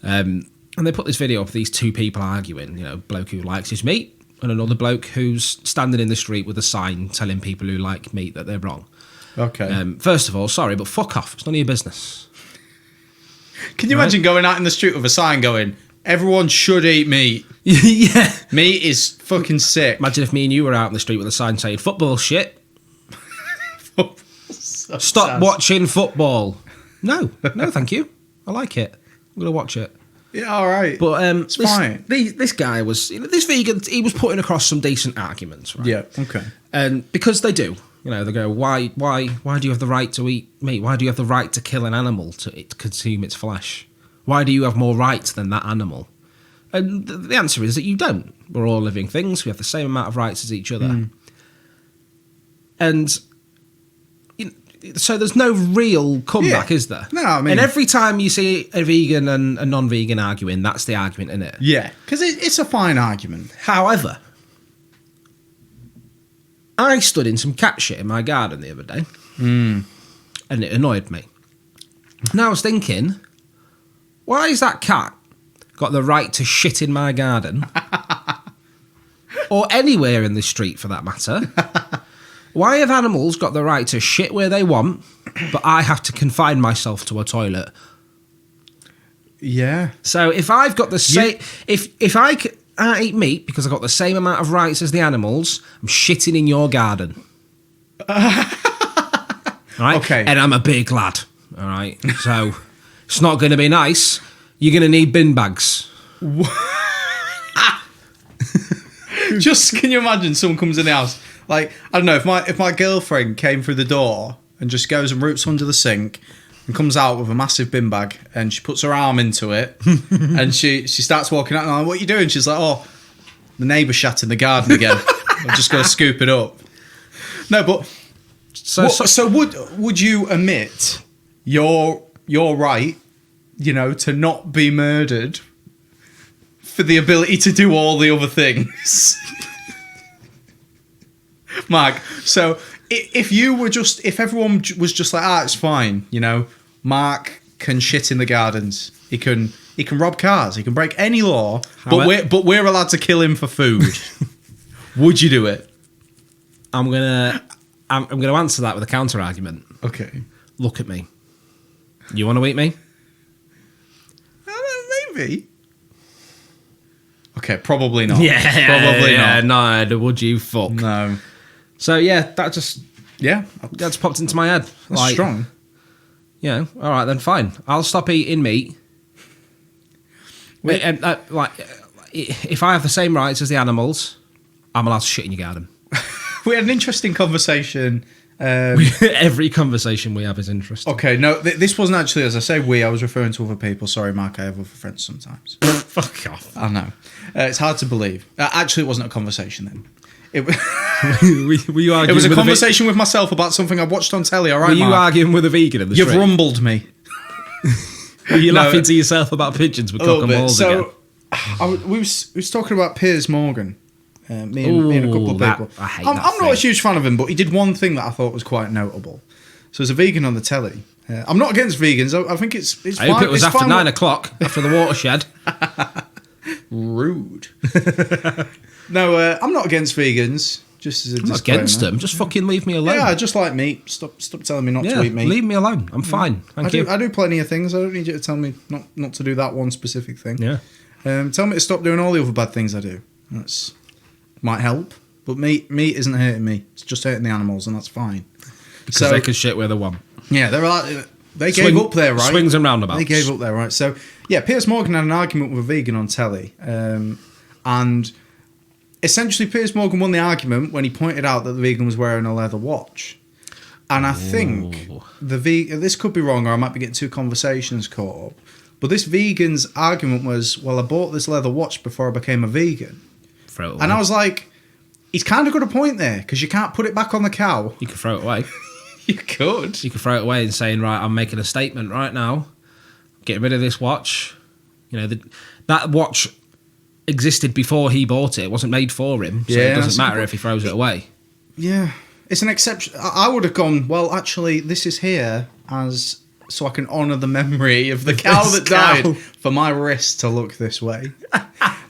[SPEAKER 1] And they put this video of these two people arguing, a bloke who likes his meat and another bloke who's standing in the street with a sign telling people who like meat that they're wrong.
[SPEAKER 2] Okay.
[SPEAKER 1] First of all, sorry, but fuck off. It's none of your business.
[SPEAKER 2] Can you imagine going out in the street with a sign going, everyone should eat meat.
[SPEAKER 1] Yeah.
[SPEAKER 2] Meat is fucking sick.
[SPEAKER 1] Imagine if me and you were out in the street with a sign saying, football shit. Stop watching football. No, thank you. I like it. I'm going to watch it.
[SPEAKER 2] Yeah, all right.
[SPEAKER 1] But
[SPEAKER 2] it's fine.
[SPEAKER 1] This guy was, this vegan, he was putting across some decent arguments, right?
[SPEAKER 2] Yeah, okay.
[SPEAKER 1] And because they do, they go, why do you have the right to eat meat? Why do you have the right to kill an animal to consume its flesh? Why do you have more rights than that animal? And the answer is that you don't. We're all living things. We have the same amount of rights as each other. And so there's no real comeback, is there?
[SPEAKER 2] No, I mean...
[SPEAKER 1] And every time you see a vegan and a non-vegan arguing, that's the argument, isn't it?
[SPEAKER 2] Yeah, because it's a fine argument.
[SPEAKER 1] However, I stood in some cat shit in my garden the other day, and it annoyed me. And I was thinking, why has that cat got the right to shit in my garden? Or anywhere in the street, for that matter. Why have animals got the right to shit where they want, but I have to confine myself to a toilet?
[SPEAKER 2] Yeah.
[SPEAKER 1] So if I've got the same... If I eat meat because I've got the same amount of rights as the animals, I'm shitting in your garden. Right?
[SPEAKER 2] Okay.
[SPEAKER 1] And I'm a big lad. All right? So it's not going to be nice. You're going to need bin bags.
[SPEAKER 2] Just can you imagine someone comes in the house, like, I don't know, if my girlfriend came through the door and just goes and roots under the sink and comes out with a massive bin bag and she puts her arm into it and she starts walking out and I'm like, what are you doing? She's like, oh, the neighbour shat in the garden again. I've just got to scoop it up. No, but So would you admit your right, to not be murdered for the ability to do all the other things? Mark, so if everyone was just like, it's fine, Mark can shit in the gardens, he can rob cars, he can break any law, but we're allowed to kill him for food. Would you do it?
[SPEAKER 1] I'm gonna answer that with a counter argument.
[SPEAKER 2] Okay.
[SPEAKER 1] Look at me. You want to eat me?
[SPEAKER 2] Maybe. Okay, probably not.
[SPEAKER 1] Probably not. No, would you fuck?
[SPEAKER 2] No.
[SPEAKER 1] So yeah, that just that's popped into my head.
[SPEAKER 2] That's strong.
[SPEAKER 1] Yeah. All right then, fine. I'll stop eating meat. And if I have the same rights as the animals, I'm allowed to shit in your garden.
[SPEAKER 2] We had an interesting conversation.
[SPEAKER 1] Every conversation we have is interesting.
[SPEAKER 2] Okay, no, this wasn't actually, as I say, I was referring to other people. Sorry, Mark, I have other friends sometimes.
[SPEAKER 1] Fuck off.
[SPEAKER 2] I know. It's hard to believe. Actually, it wasn't a conversation then. It was a conversation with myself about something I watched on telly, all right,
[SPEAKER 1] Were you
[SPEAKER 2] Mark?
[SPEAKER 1] arguing with a vegan in the street?
[SPEAKER 2] You've rumbled me.
[SPEAKER 1] Were you laughing to yourself about pigeons with cock and balls again?
[SPEAKER 2] We was talking about Piers Morgan. Me and a couple of people.
[SPEAKER 1] I hate
[SPEAKER 2] I'm
[SPEAKER 1] that
[SPEAKER 2] not a huge fan of him, but he did one thing that I thought was quite notable. So there's a vegan on the telly. I'm not against vegans. I think it's
[SPEAKER 1] I
[SPEAKER 2] fine.
[SPEAKER 1] hope it was
[SPEAKER 2] it's
[SPEAKER 1] after
[SPEAKER 2] fine
[SPEAKER 1] 9 o'clock, after the watershed.
[SPEAKER 2] Rude. No, I'm not against vegans. Just as a
[SPEAKER 1] I'm not
[SPEAKER 2] disclaimer.
[SPEAKER 1] against them. Just fucking leave me alone.
[SPEAKER 2] Yeah, I just like meat. Stop telling me not to eat meat.
[SPEAKER 1] Leave me alone. I'm fine. Thank you.
[SPEAKER 2] I do plenty of things. I don't need you to tell me not to do that one specific thing.
[SPEAKER 1] Yeah.
[SPEAKER 2] Tell me to stop doing all the other bad things I do. That's might help. But meat isn't hurting me. It's just hurting the animals, and that's fine.
[SPEAKER 1] Because they can shit where they want.
[SPEAKER 2] Yeah, they gave up there, right?
[SPEAKER 1] Swings and roundabouts.
[SPEAKER 2] They gave up there, right? So, yeah, Piers Morgan had an argument with a vegan on telly. And essentially, Piers Morgan won the argument when he pointed out that the vegan was wearing a leather watch. And I think this could be wrong, or I might be getting two conversations caught up. But this vegan's argument was, well, I bought this leather watch before I became a vegan. And I was like, he's kind of got a point there, because you can't put it back on the cow.
[SPEAKER 1] You could throw it away.
[SPEAKER 2] You could.
[SPEAKER 1] You could throw it away and saying, right, I'm making a statement right now. Getting rid of this watch. That watch existed before he bought it. It wasn't made for him. So it doesn't matter if he throws it away.
[SPEAKER 2] Yeah. It's an exception. I would have gone, well, actually, this is here so I can honour the memory of the cow that died for my wrist to look this way.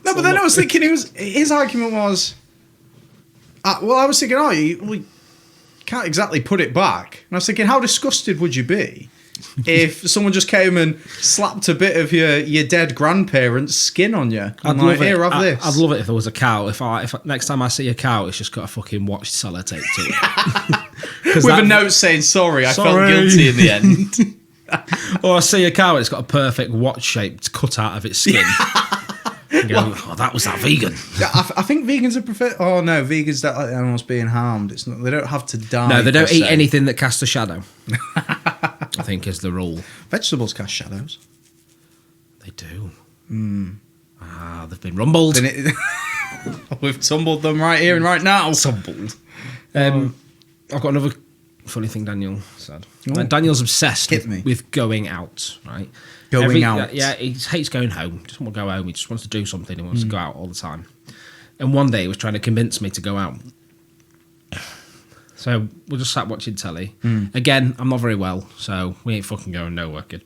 [SPEAKER 2] No, but then I was thinking, his argument was, I was thinking, you can't exactly put it back. And I was thinking, how disgusted would you be if someone just came and slapped a bit of your dead grandparents' skin on you?
[SPEAKER 1] I'd love
[SPEAKER 2] here, have this.
[SPEAKER 1] I'd love it if there was a cow. If next time I see a cow, it's just got a fucking watch sellotape to it.
[SPEAKER 2] With a note saying, sorry, I felt guilty in the end.
[SPEAKER 1] Or I see a cow and it's got a perfect watch shape cut out of its skin. That was that vegan.
[SPEAKER 2] I think vegans are prefer. Oh no, vegans don't like the animals being harmed. It's not. They don't have to die.
[SPEAKER 1] No, they don't eat anything that casts a shadow. I think is the rule.
[SPEAKER 2] Vegetables cast shadows.
[SPEAKER 1] They do. They've been rumbled.
[SPEAKER 2] We've tumbled them right here and right now.
[SPEAKER 1] Tumbled. I've got another funny thing Daniel said. Daniel's obsessed with going out, right?
[SPEAKER 2] Going out.
[SPEAKER 1] Yeah, he hates going home. He doesn't want to go home. He just wants to do something. He wants to go out all the time. And one day he was trying to convince me to go out. So we just sat watching telly. Again, I'm not very well, so we ain't fucking going nowhere, kid.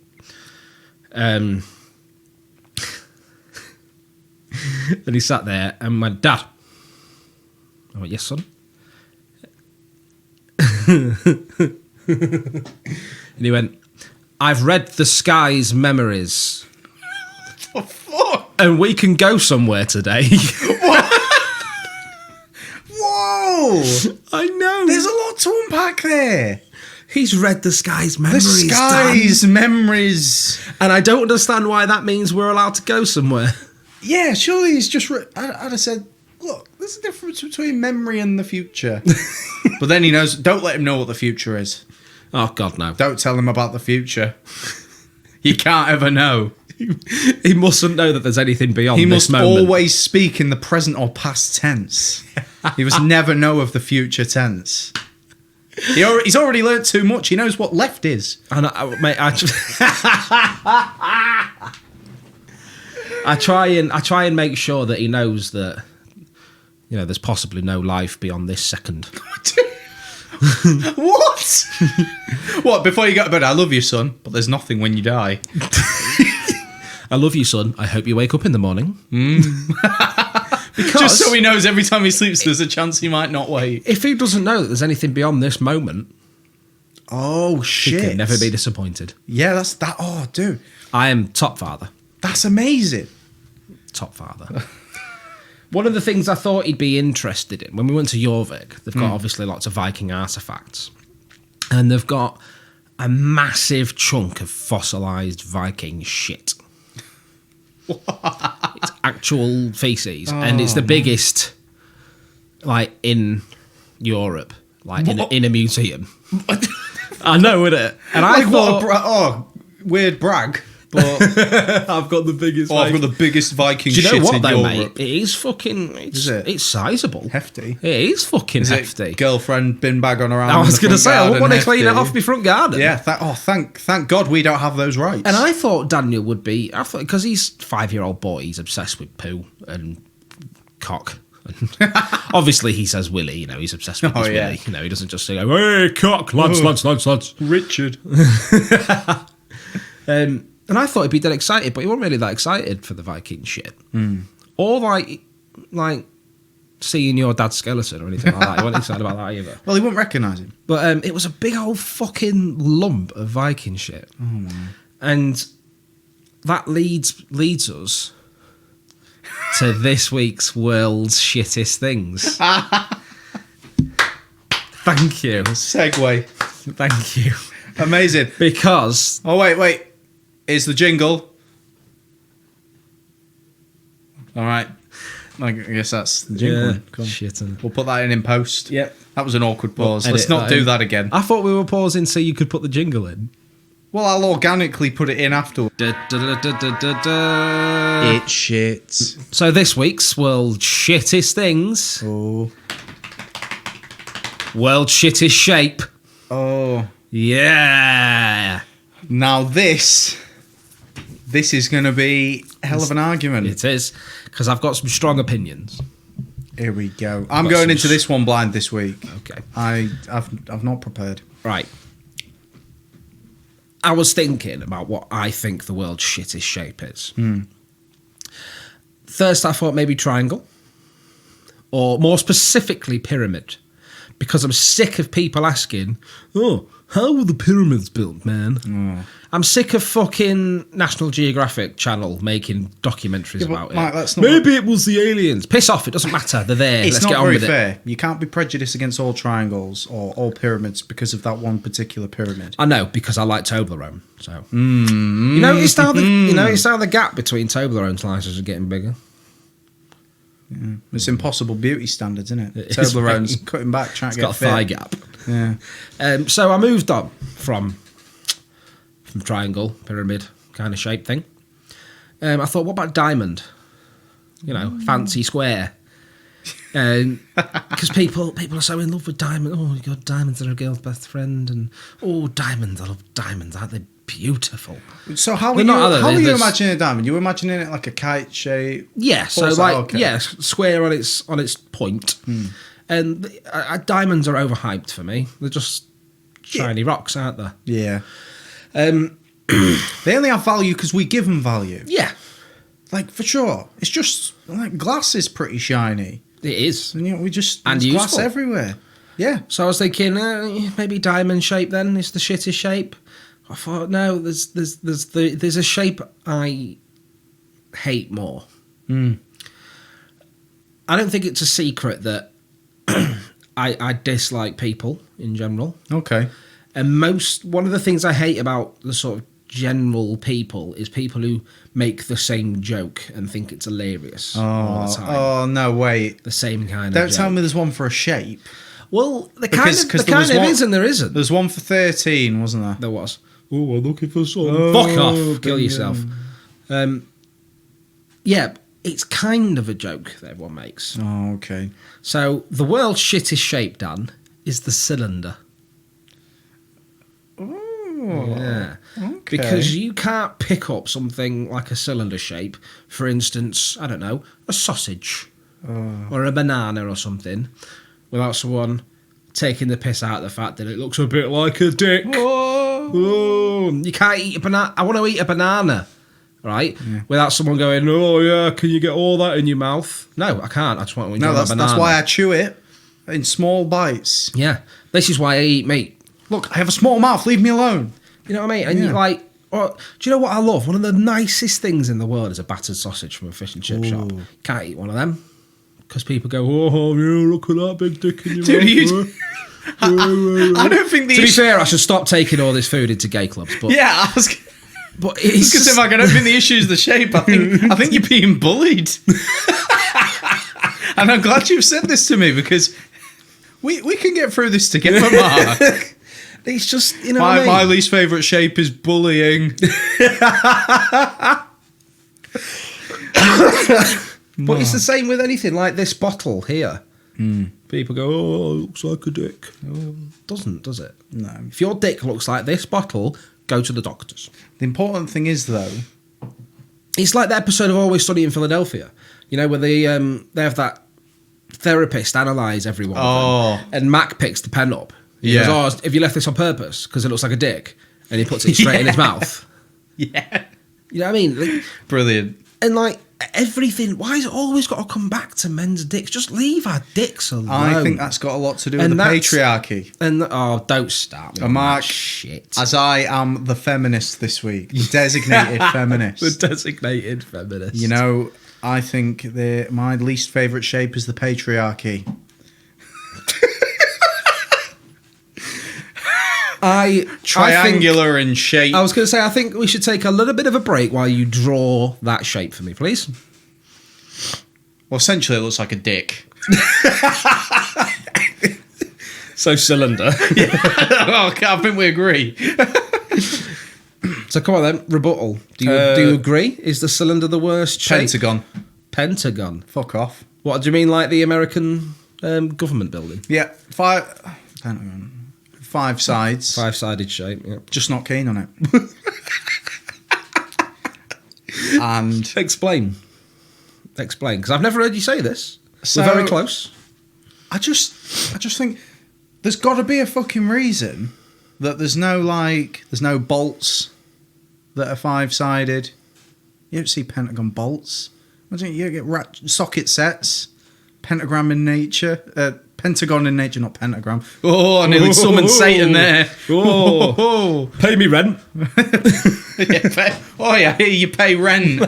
[SPEAKER 1] Then he sat there and went, Dad. I went, yes, son. And he went, I've read the sky's memories.
[SPEAKER 2] Oh, fuck?
[SPEAKER 1] And we can go somewhere today.
[SPEAKER 2] Whoa!
[SPEAKER 1] I know.
[SPEAKER 2] There's a lot to unpack there.
[SPEAKER 1] He's read the sky's memories.
[SPEAKER 2] The sky's memories.
[SPEAKER 1] And I don't understand why that means we're allowed to go somewhere.
[SPEAKER 2] Yeah, surely he's just... I'd have said, look, there's a difference between memory and the future. But then he knows... Don't let him know what the future is.
[SPEAKER 1] Oh, God, no.
[SPEAKER 2] Don't tell him about the future. You can't ever know.
[SPEAKER 1] He mustn't know that there's anything beyond this moment.
[SPEAKER 2] He must always speak in the present or past tense. He must never know of the future tense. He's already learnt too much. He knows what left is.
[SPEAKER 1] And mate, I try and make sure that he knows that, you know, there's possibly no life beyond this second.
[SPEAKER 2] What? What? Before you go to bed, I love you, son, but there's nothing when you die.
[SPEAKER 1] I love you, son. I hope you wake up in the morning. Because
[SPEAKER 2] Just so he knows every time he sleeps, there's a chance he might not wake.
[SPEAKER 1] if he doesn't know that there's anything beyond this moment,
[SPEAKER 2] Oh,
[SPEAKER 1] he
[SPEAKER 2] shit.
[SPEAKER 1] can never be disappointed.
[SPEAKER 2] Yeah, that's that. Oh, dude.
[SPEAKER 1] I am top father.
[SPEAKER 2] That's amazing.
[SPEAKER 1] Top father. One of the things I thought he'd be interested in, when we went to Jorvik, they've got obviously lots of Viking artifacts. And they've got a massive chunk of fossilised Viking shit. It's actual feces. And it's the biggest, like, in Europe. Like, in a museum. I know, innit? And I
[SPEAKER 2] Like,
[SPEAKER 1] thought...
[SPEAKER 2] weird brag. But
[SPEAKER 1] I've got the biggest
[SPEAKER 2] I've got the biggest Viking
[SPEAKER 1] Do you know
[SPEAKER 2] shit
[SPEAKER 1] what,
[SPEAKER 2] in
[SPEAKER 1] though,
[SPEAKER 2] Europe.
[SPEAKER 1] mate? It is fucking...
[SPEAKER 2] Is it?
[SPEAKER 1] It's sizable.
[SPEAKER 2] Hefty.
[SPEAKER 1] It is fucking
[SPEAKER 2] Is
[SPEAKER 1] hefty.
[SPEAKER 2] it girlfriend bin bag on around?
[SPEAKER 1] I was
[SPEAKER 2] going to
[SPEAKER 1] say, I want to clean it off my front garden.
[SPEAKER 2] Yeah. Thank God we don't have those rights.
[SPEAKER 1] And I thought Daniel would be... I thought, because he's a 5-year-old boy, he's obsessed with poo and cock. Obviously, he says Willie, you know, he's obsessed with his
[SPEAKER 2] yeah.
[SPEAKER 1] Willie. You know, he doesn't just say, hey, cock, lads.
[SPEAKER 2] Richard.
[SPEAKER 1] And I thought he'd be dead excited, but he wasn't really that excited for the Viking shit. Or like seeing your dad's skeleton or anything like that. He wasn't excited about that either.
[SPEAKER 2] Well, he wouldn't recognise him.
[SPEAKER 1] But it was a big old fucking lump of Viking shit. And that leads us to this week's world's shittest things. Thank you.
[SPEAKER 2] Segue.
[SPEAKER 1] Thank you.
[SPEAKER 2] Amazing.
[SPEAKER 1] Because...
[SPEAKER 2] Oh, wait. Here's the jingle. All right. I guess that's the jingle.
[SPEAKER 1] Yeah,
[SPEAKER 2] Cool.
[SPEAKER 1] shit.
[SPEAKER 2] We'll put that in post.
[SPEAKER 1] Yep.
[SPEAKER 2] That was an awkward pause.
[SPEAKER 1] Edit
[SPEAKER 2] Let's not do
[SPEAKER 1] in.
[SPEAKER 2] that again.
[SPEAKER 1] I thought we were pausing so you could put the jingle in.
[SPEAKER 2] Well, I'll organically put it in afterwards. It's shit.
[SPEAKER 1] So this week's world shittest things.
[SPEAKER 2] Oh.
[SPEAKER 1] World shittest shape.
[SPEAKER 2] Oh.
[SPEAKER 1] Yeah.
[SPEAKER 2] Now this is going to be a hell of an argument.
[SPEAKER 1] It is. Because I've got some strong opinions.
[SPEAKER 2] Here we go. I'm going into this one blind this week.
[SPEAKER 1] Okay.
[SPEAKER 2] I've not prepared.
[SPEAKER 1] Right. I was thinking about what I think the world's shittest shape is. First, I thought maybe triangle. Or more specifically, pyramid. Because I'm sick of people asking, oh, how were the pyramids built, man? I'm sick of fucking National Geographic channel making documentaries about it.
[SPEAKER 2] Mike, that's not
[SPEAKER 1] Maybe it was the aliens. Piss off, it doesn't matter. They're there.
[SPEAKER 2] It's
[SPEAKER 1] Let's
[SPEAKER 2] not
[SPEAKER 1] get on
[SPEAKER 2] very
[SPEAKER 1] with
[SPEAKER 2] fair.
[SPEAKER 1] it.
[SPEAKER 2] You can't be prejudiced against all triangles or all pyramids because of that one particular pyramid.
[SPEAKER 1] I know, because I like Toblerone. So you noticed how the gap between Toblerone slices are getting bigger?
[SPEAKER 2] It's impossible beauty standards, isn't it?
[SPEAKER 1] It is
[SPEAKER 2] Toblerone's
[SPEAKER 1] very-
[SPEAKER 2] cutting back, trying
[SPEAKER 1] It's
[SPEAKER 2] to
[SPEAKER 1] got
[SPEAKER 2] get
[SPEAKER 1] a
[SPEAKER 2] fit.
[SPEAKER 1] thigh gap.
[SPEAKER 2] Yeah.
[SPEAKER 1] So I moved on from triangle, pyramid kind of shape thing. I thought, what about diamond? You know, fancy square. Because people are so in love with diamond. Oh my God, diamonds are a girl's best friend, and diamonds! I love diamonds. Aren't they beautiful?
[SPEAKER 2] So how are
[SPEAKER 1] They're
[SPEAKER 2] you,
[SPEAKER 1] not, are they?
[SPEAKER 2] how are you
[SPEAKER 1] There's-
[SPEAKER 2] imagining a diamond? You were imagining it like a kite shape?
[SPEAKER 1] Yeah, so
[SPEAKER 2] What's
[SPEAKER 1] like
[SPEAKER 2] that? Okay.
[SPEAKER 1] square on its point. And diamonds are overhyped for me. They're just shiny rocks, aren't they?
[SPEAKER 2] Yeah. They only have value because we give them value.
[SPEAKER 1] Yeah,
[SPEAKER 2] Like, for sure. It's just, like, glass is pretty shiny.
[SPEAKER 1] it is.
[SPEAKER 2] And, we just,
[SPEAKER 1] And
[SPEAKER 2] there's glass
[SPEAKER 1] useful.
[SPEAKER 2] everywhere. Yeah.
[SPEAKER 1] So I was thinking, maybe diamond shape then is the shittest shape. I thought, no, there's a shape I hate more. I don't think it's a secret that I dislike people in general.
[SPEAKER 2] Okay.
[SPEAKER 1] And one of the things I hate about the sort of general people is people who make the same joke and think it's hilarious all the time.
[SPEAKER 2] Oh, no, wait.
[SPEAKER 1] The same kind of
[SPEAKER 2] Don't
[SPEAKER 1] joke.
[SPEAKER 2] tell me there's one for a shape.
[SPEAKER 1] Well, there
[SPEAKER 2] Because
[SPEAKER 1] kind
[SPEAKER 2] there was
[SPEAKER 1] of
[SPEAKER 2] one-
[SPEAKER 1] is and there isn't.
[SPEAKER 2] There's one for 13, wasn't there?
[SPEAKER 1] There was. Oh, I'm looking for some. Fuck off. Kill yourself. Yeah, it's kind of a joke that everyone makes.
[SPEAKER 2] Oh, okay.
[SPEAKER 1] So the world's shittest shape, Dan, is the cylinder. Yeah.
[SPEAKER 2] Okay.
[SPEAKER 1] Because you can't pick up something like a cylinder shape, for instance, I don't know, a sausage or a banana or something, without someone taking the piss out of the fact that it looks a bit like a dick. Oh, you can't eat a banana. I want to eat a banana, right? Without someone going, oh yeah, can you get all that in your mouth? No, I can't. I just want to enjoy my banana.
[SPEAKER 2] That's why I chew it in small bites.
[SPEAKER 1] Yeah, this is why I eat meat.
[SPEAKER 2] Look, I have a small mouth. Leave me alone.
[SPEAKER 1] You know what I mean? And
[SPEAKER 2] Yeah.
[SPEAKER 1] you like, do you know what I love? One of the nicest things in the world is a battered sausage from a fish and chip shop. Can't eat one of them because people go, oh, yeah, look at that big dick in your mouth.
[SPEAKER 2] I don't think the
[SPEAKER 1] To be fair, I should stop taking all this food into gay clubs. But
[SPEAKER 2] Yeah, I was
[SPEAKER 1] but it's
[SPEAKER 2] because
[SPEAKER 1] just,
[SPEAKER 2] I don't think the issue is the shape. I think you're being bullied. And I'm glad you've said this to me because we can get through this together, Mark.
[SPEAKER 1] it's just, you know what I mean?
[SPEAKER 2] My least favourite shape is bullying.
[SPEAKER 1] But it's the same with anything like this bottle here. People go, oh, it looks like a dick. Doesn't, does it?
[SPEAKER 2] No.
[SPEAKER 1] If your dick looks like this bottle, go to the doctors.
[SPEAKER 2] The important thing is, though,
[SPEAKER 1] It's like the episode of Always Sunny in Philadelphia, you know, where they have that therapist analyse everyone. And Mac picks the pen up. He goes, oh, have you left this on purpose? Because it looks like a dick. And he puts it straight in his mouth.
[SPEAKER 2] yeah,
[SPEAKER 1] You know what I mean? Like,
[SPEAKER 2] brilliant.
[SPEAKER 1] and like everything, why has it always got to come back to men's dicks? Just leave our dicks alone.
[SPEAKER 2] I think that's got a lot to do with
[SPEAKER 1] And
[SPEAKER 2] the
[SPEAKER 1] that's-
[SPEAKER 2] patriarchy.
[SPEAKER 1] And don't start.
[SPEAKER 2] And Mark,
[SPEAKER 1] shit.
[SPEAKER 2] as I am the feminist this week, the designated feminist.
[SPEAKER 1] The designated feminist.
[SPEAKER 2] You know, I think my least favourite shape is the patriarchy. Triangular in shape.
[SPEAKER 1] I was going to say, I think we should take a little bit of a break while you draw that shape for me, please.
[SPEAKER 2] Well, essentially, it looks like a dick.
[SPEAKER 1] So cylinder.
[SPEAKER 2] Oh, I think we agree.
[SPEAKER 1] So come on then, rebuttal. Do you agree? Is the cylinder the worst shape?
[SPEAKER 2] Pentagon.
[SPEAKER 1] Pentagon.
[SPEAKER 2] Fuck off.
[SPEAKER 1] What do you mean, like the American government building?
[SPEAKER 2] Yeah, Pentagon. 5 sides.
[SPEAKER 1] 5-sided shape, yeah.
[SPEAKER 2] Just not keen on it. And
[SPEAKER 1] Explain, because I've never heard you say this.
[SPEAKER 2] So-
[SPEAKER 1] We're very close.
[SPEAKER 2] I just think there's got to be a fucking reason that there's no bolts that are 5-sided. You don't see pentagon bolts. You get socket sets, pentagon in nature, not pentagram. Oh, I nearly summoned Satan there.
[SPEAKER 1] Oh, pay me rent.
[SPEAKER 2] Oh yeah, here you pay rent.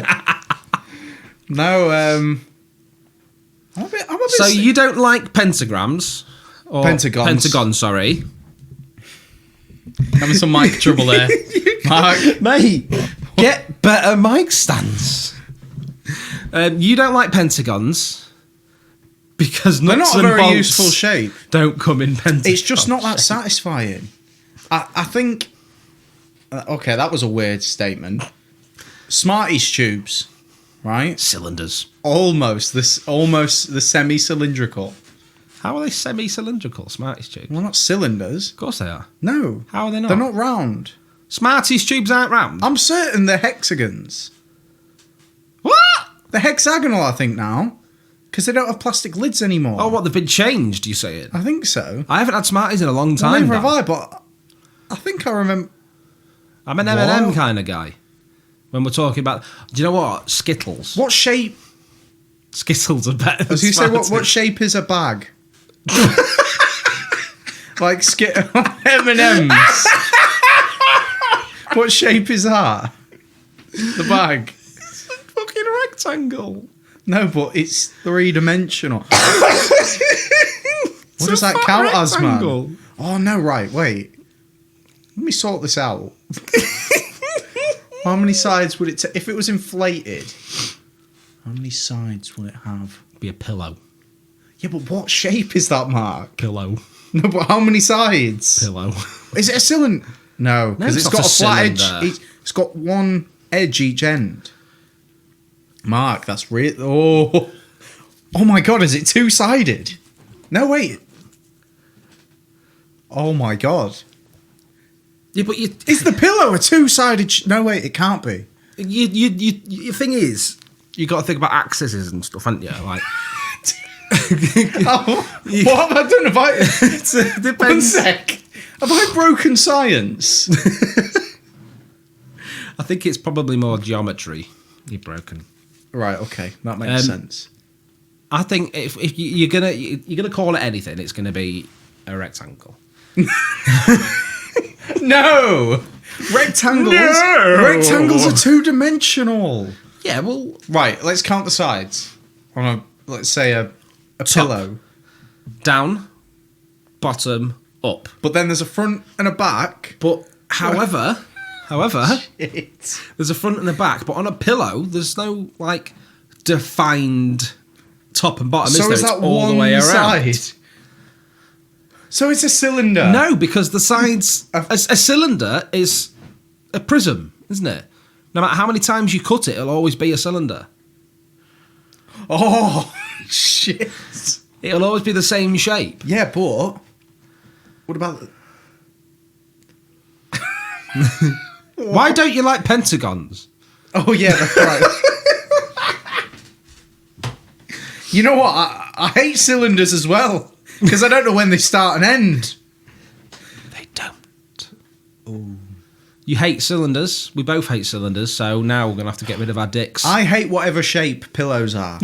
[SPEAKER 2] No, I'm a bit.
[SPEAKER 1] So you don't like pentagrams? Or
[SPEAKER 2] Pentagons.
[SPEAKER 1] Pentagon, sorry.
[SPEAKER 2] having some mic trouble there, Mark.
[SPEAKER 1] Mate, get better mic stands. You don't like pentagons because
[SPEAKER 2] They're
[SPEAKER 1] nuts
[SPEAKER 2] not a
[SPEAKER 1] and
[SPEAKER 2] very
[SPEAKER 1] bolts
[SPEAKER 2] useful shape.
[SPEAKER 1] don't come in pentagons.
[SPEAKER 2] It's just not that satisfying. I think. Okay, that was a weird statement. Smarties tubes, right?
[SPEAKER 1] Cylinders.
[SPEAKER 2] Almost the semi-cylindrical.
[SPEAKER 1] How are they semi-cylindrical, Smarties tubes?
[SPEAKER 2] Well, not cylinders.
[SPEAKER 1] Of course they are.
[SPEAKER 2] No.
[SPEAKER 1] How are they not?
[SPEAKER 2] They're not round.
[SPEAKER 1] Smarties tubes aren't round.
[SPEAKER 2] I'm certain they're hexagons.
[SPEAKER 1] What?
[SPEAKER 2] They're hexagonal, I think, now. Because they don't have plastic lids anymore.
[SPEAKER 1] Oh, what, they've been changed, you say it?
[SPEAKER 2] I think so.
[SPEAKER 1] I haven't had Smarties in a long time.
[SPEAKER 2] Neither have
[SPEAKER 1] Dan.
[SPEAKER 2] I, but I think I remember.
[SPEAKER 1] I'm an M&M
[SPEAKER 2] What?
[SPEAKER 1] kind of guy. When we're talking about... Do you know what? Skittles.
[SPEAKER 2] What shape?
[SPEAKER 1] Skittles are better than
[SPEAKER 2] As you say,
[SPEAKER 1] Smarties.
[SPEAKER 2] what shape is a bag? Like M&M's. What shape is that? The bag.
[SPEAKER 1] Fucking rectangle.
[SPEAKER 2] No, but it's 3-dimensional. What does that
[SPEAKER 1] a fat
[SPEAKER 2] count as,
[SPEAKER 1] rectangle.
[SPEAKER 2] man? Oh, no, right, wait. Let me sort this out. How many sides would it take? If it was inflated, how many sides would it have?
[SPEAKER 1] Be a pillow.
[SPEAKER 2] Yeah, but what shape is that, Mark?
[SPEAKER 1] Pillow.
[SPEAKER 2] No, but how many sides?
[SPEAKER 1] Pillow.
[SPEAKER 2] Is it a cylinder? No, because
[SPEAKER 1] it's
[SPEAKER 2] it's
[SPEAKER 1] not
[SPEAKER 2] got a flat edge.
[SPEAKER 1] cylinder.
[SPEAKER 2] It's got one edge each end. Mark, that's real. Oh my God, is it 2-sided? No, wait. Oh my God.
[SPEAKER 1] Yeah, but
[SPEAKER 2] Is the pillow a two-sided... No, wait, it can't be.
[SPEAKER 1] the thing is, you got to think about axes and stuff, haven't you? Like,
[SPEAKER 2] What have I done?
[SPEAKER 1] it depends.
[SPEAKER 2] One sec. Have I broken science?
[SPEAKER 1] I think it's probably more geometry you've broken.
[SPEAKER 2] Right, okay. That makes sense.
[SPEAKER 1] I think if you're gonna call it anything, it's gonna be a rectangle.
[SPEAKER 2] No! Rectangles?
[SPEAKER 1] No!
[SPEAKER 2] Rectangles are two-dimensional.
[SPEAKER 1] Yeah, well,
[SPEAKER 2] Right, let's count the sides. On let's say a pillow.
[SPEAKER 1] down, bottom, up.
[SPEAKER 2] But then there's a front and a back.
[SPEAKER 1] But however,
[SPEAKER 2] Shit.
[SPEAKER 1] there's a front and a back. But on a pillow, there's no like defined top and bottom.
[SPEAKER 2] So
[SPEAKER 1] is
[SPEAKER 2] is
[SPEAKER 1] there?
[SPEAKER 2] that
[SPEAKER 1] It's all
[SPEAKER 2] one
[SPEAKER 1] the way around.
[SPEAKER 2] side? So it's a cylinder.
[SPEAKER 1] No, because the sides, a cylinder is a prism, isn't it? No matter how many times you cut it, it'll always be a cylinder.
[SPEAKER 2] Oh, shit.
[SPEAKER 1] It'll always be the same shape.
[SPEAKER 2] Yeah, but... What about...
[SPEAKER 1] Why don't you like pentagons?
[SPEAKER 2] Oh, yeah, that's right. You know what? I hate cylinders as well. Because I don't know when they start and end.
[SPEAKER 1] They don't. Ooh. You hate cylinders. We both hate cylinders, so now we're going to have to get rid of our dicks.
[SPEAKER 2] I hate whatever shape pillows are.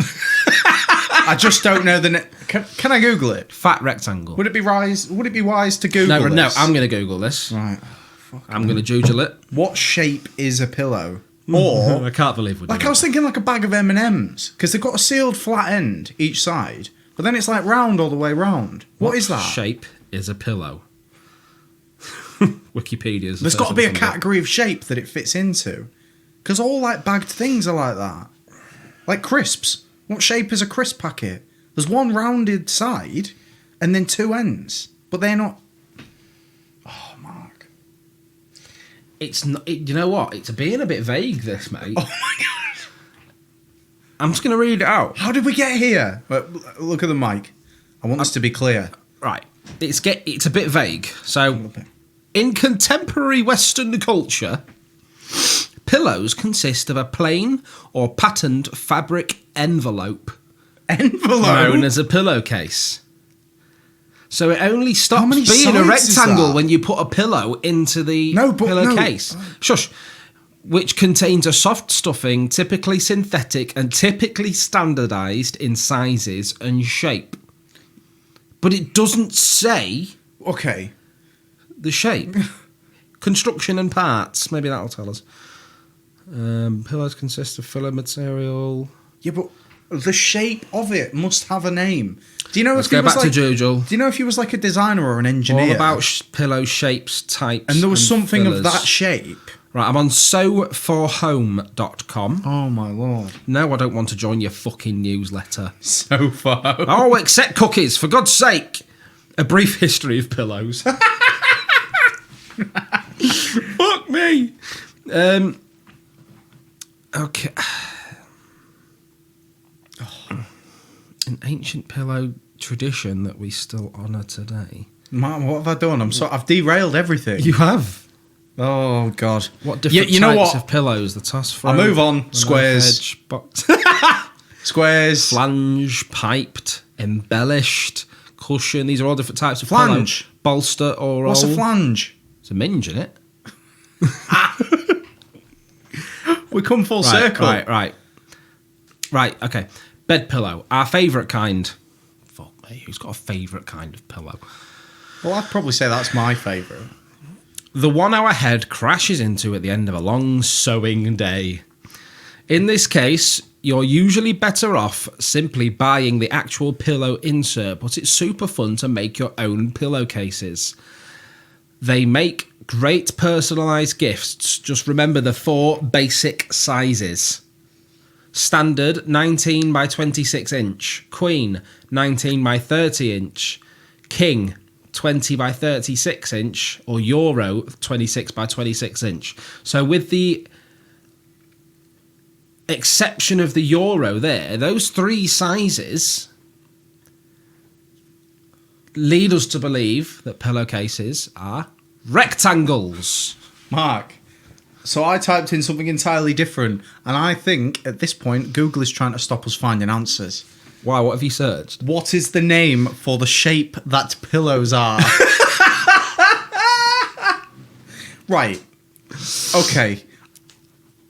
[SPEAKER 2] I just don't know the... Can I Google it?
[SPEAKER 1] Fat rectangle.
[SPEAKER 2] Would it be wise to Google this?
[SPEAKER 1] No, I'm going to Google this.
[SPEAKER 2] Right.
[SPEAKER 1] I'm going to joogle it.
[SPEAKER 2] What shape is a pillow? Or...
[SPEAKER 1] I can't believe we're doing
[SPEAKER 2] Like, I was thinking like a bag of M&Ms. Because they've got a sealed flat end each side. But then it's like round all the way round. What is that?
[SPEAKER 1] Shape is a pillow. Wikipedia's.
[SPEAKER 2] There's got to be a category of shape that it fits into. Because all like bagged things are like that. Like crisps. What shape is a crisp packet? There's one rounded side and then two ends. But they're not... Oh, Mark.
[SPEAKER 1] It's not. You know what? It's being a bit vague, this, mate.
[SPEAKER 2] Oh, my God.
[SPEAKER 1] I'm just going to read it out.
[SPEAKER 2] How did we get here? Look at the mic. I want this to be clear.
[SPEAKER 1] Right. It's a bit vague. So, in contemporary Western culture, pillows consist of a plain or patterned fabric envelope known as a pillowcase. So it only stops
[SPEAKER 2] many
[SPEAKER 1] being a
[SPEAKER 2] sides is
[SPEAKER 1] rectangle
[SPEAKER 2] that?
[SPEAKER 1] when you put a pillow into the
[SPEAKER 2] No.
[SPEAKER 1] pillowcase. Shush. Which contains a soft stuffing, typically synthetic and typically standardised in sizes and shape. But it doesn't say
[SPEAKER 2] Okay.
[SPEAKER 1] the shape. Construction and parts. Maybe that'll tell us. Pillows consist of filler material.
[SPEAKER 2] Yeah, but the shape of it must have a name. Do you know
[SPEAKER 1] Let's
[SPEAKER 2] if he
[SPEAKER 1] go
[SPEAKER 2] was
[SPEAKER 1] back
[SPEAKER 2] like,
[SPEAKER 1] to Joogle.
[SPEAKER 2] Do you know if he was like a designer or an engineer?
[SPEAKER 1] All about pillow shapes, types,
[SPEAKER 2] and there was something
[SPEAKER 1] fillers.
[SPEAKER 2] of that shape.
[SPEAKER 1] Right, I'm on soforhome.com.
[SPEAKER 2] Oh my lord.
[SPEAKER 1] No, I don't want to join your fucking newsletter.
[SPEAKER 2] So far.
[SPEAKER 1] Oh, accept cookies, for God's sake. A brief history of pillows. Fuck me. Okay. An ancient pillow tradition that we still honour today.
[SPEAKER 2] Man, what have I done? I've derailed everything.
[SPEAKER 1] You have.
[SPEAKER 2] Oh god.
[SPEAKER 1] What different
[SPEAKER 2] you know
[SPEAKER 1] types
[SPEAKER 2] what?
[SPEAKER 1] of pillows? The toss throw.
[SPEAKER 2] I'll move on.
[SPEAKER 1] the
[SPEAKER 2] Squares.
[SPEAKER 1] knife edge, box.
[SPEAKER 2] Squares.
[SPEAKER 1] Flange, piped, embellished, cushion. These are all different types of
[SPEAKER 2] Flange.
[SPEAKER 1] pillow. Bolster or
[SPEAKER 2] What's
[SPEAKER 1] roll.
[SPEAKER 2] a flange?
[SPEAKER 1] It's a minge, isn't it?
[SPEAKER 2] We come full circle.
[SPEAKER 1] Right, okay. Bed pillow. Our favourite kind. Fuck me, who's got a favourite kind of pillow?
[SPEAKER 2] Well, I'd probably say that's my favourite.
[SPEAKER 1] The one our head crashes into at the end of a long sewing day. In this case, you're usually better off simply buying the actual pillow insert, but it's super fun to make your own pillowcases. They make great personalised gifts. Just remember the 4 basic sizes. Standard 19 by 26 inch. Queen 19 by 30 inch. King 20 by 36 inch. Or Euro 26 by 26 inch. So with the exception of the Euro there, those 3 sizes lead us to believe that pillowcases are Rectangles.
[SPEAKER 2] Mark. So I typed in something entirely different, and I think at this point Google is trying to stop us finding answers.
[SPEAKER 1] Why? What have you searched?
[SPEAKER 2] What is the name for the shape that pillows are? Right. Okay.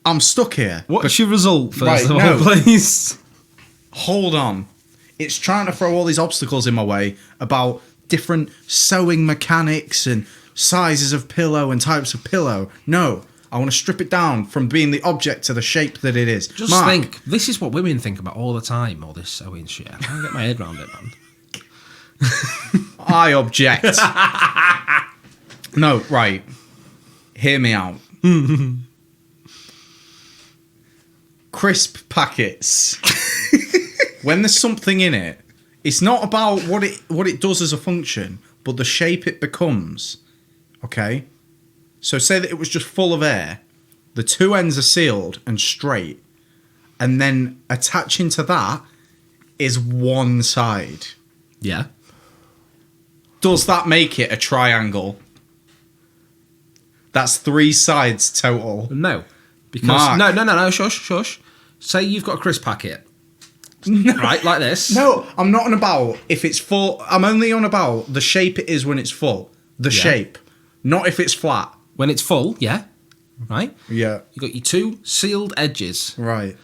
[SPEAKER 2] I'm stuck here.
[SPEAKER 1] What's your result, first
[SPEAKER 2] Right,
[SPEAKER 1] of all,
[SPEAKER 2] no.
[SPEAKER 1] please?
[SPEAKER 2] Hold on. It's trying to throw all these obstacles in my way about different sewing mechanics and sizes of pillow and types of pillow. No. I want to strip it down from being the object to the shape that it is.
[SPEAKER 1] Just
[SPEAKER 2] Mark,
[SPEAKER 1] think, this is what women think about all the time, all this sewing shit. I can't get my head around it, man.
[SPEAKER 2] I object. No, right. Hear me out. Crisp packets. When there's something in it, it's not about what it does as a function, but the shape it becomes. Okay? So say that it was just full of air. The two ends are sealed and straight. And then attaching to that is one side.
[SPEAKER 1] Yeah.
[SPEAKER 2] Does that make it a triangle? That's 3 sides total.
[SPEAKER 1] No. Because
[SPEAKER 2] Mark.
[SPEAKER 1] No, shush. Say you've got a crisp packet. Right, like this.
[SPEAKER 2] No, I'm not on about if it's full. I'm only on about the shape it is when it's full. The shape. Not if it's flat.
[SPEAKER 1] When it's full, yeah. Right?
[SPEAKER 2] Yeah.
[SPEAKER 1] You've got your 2 sealed edges.
[SPEAKER 2] Right.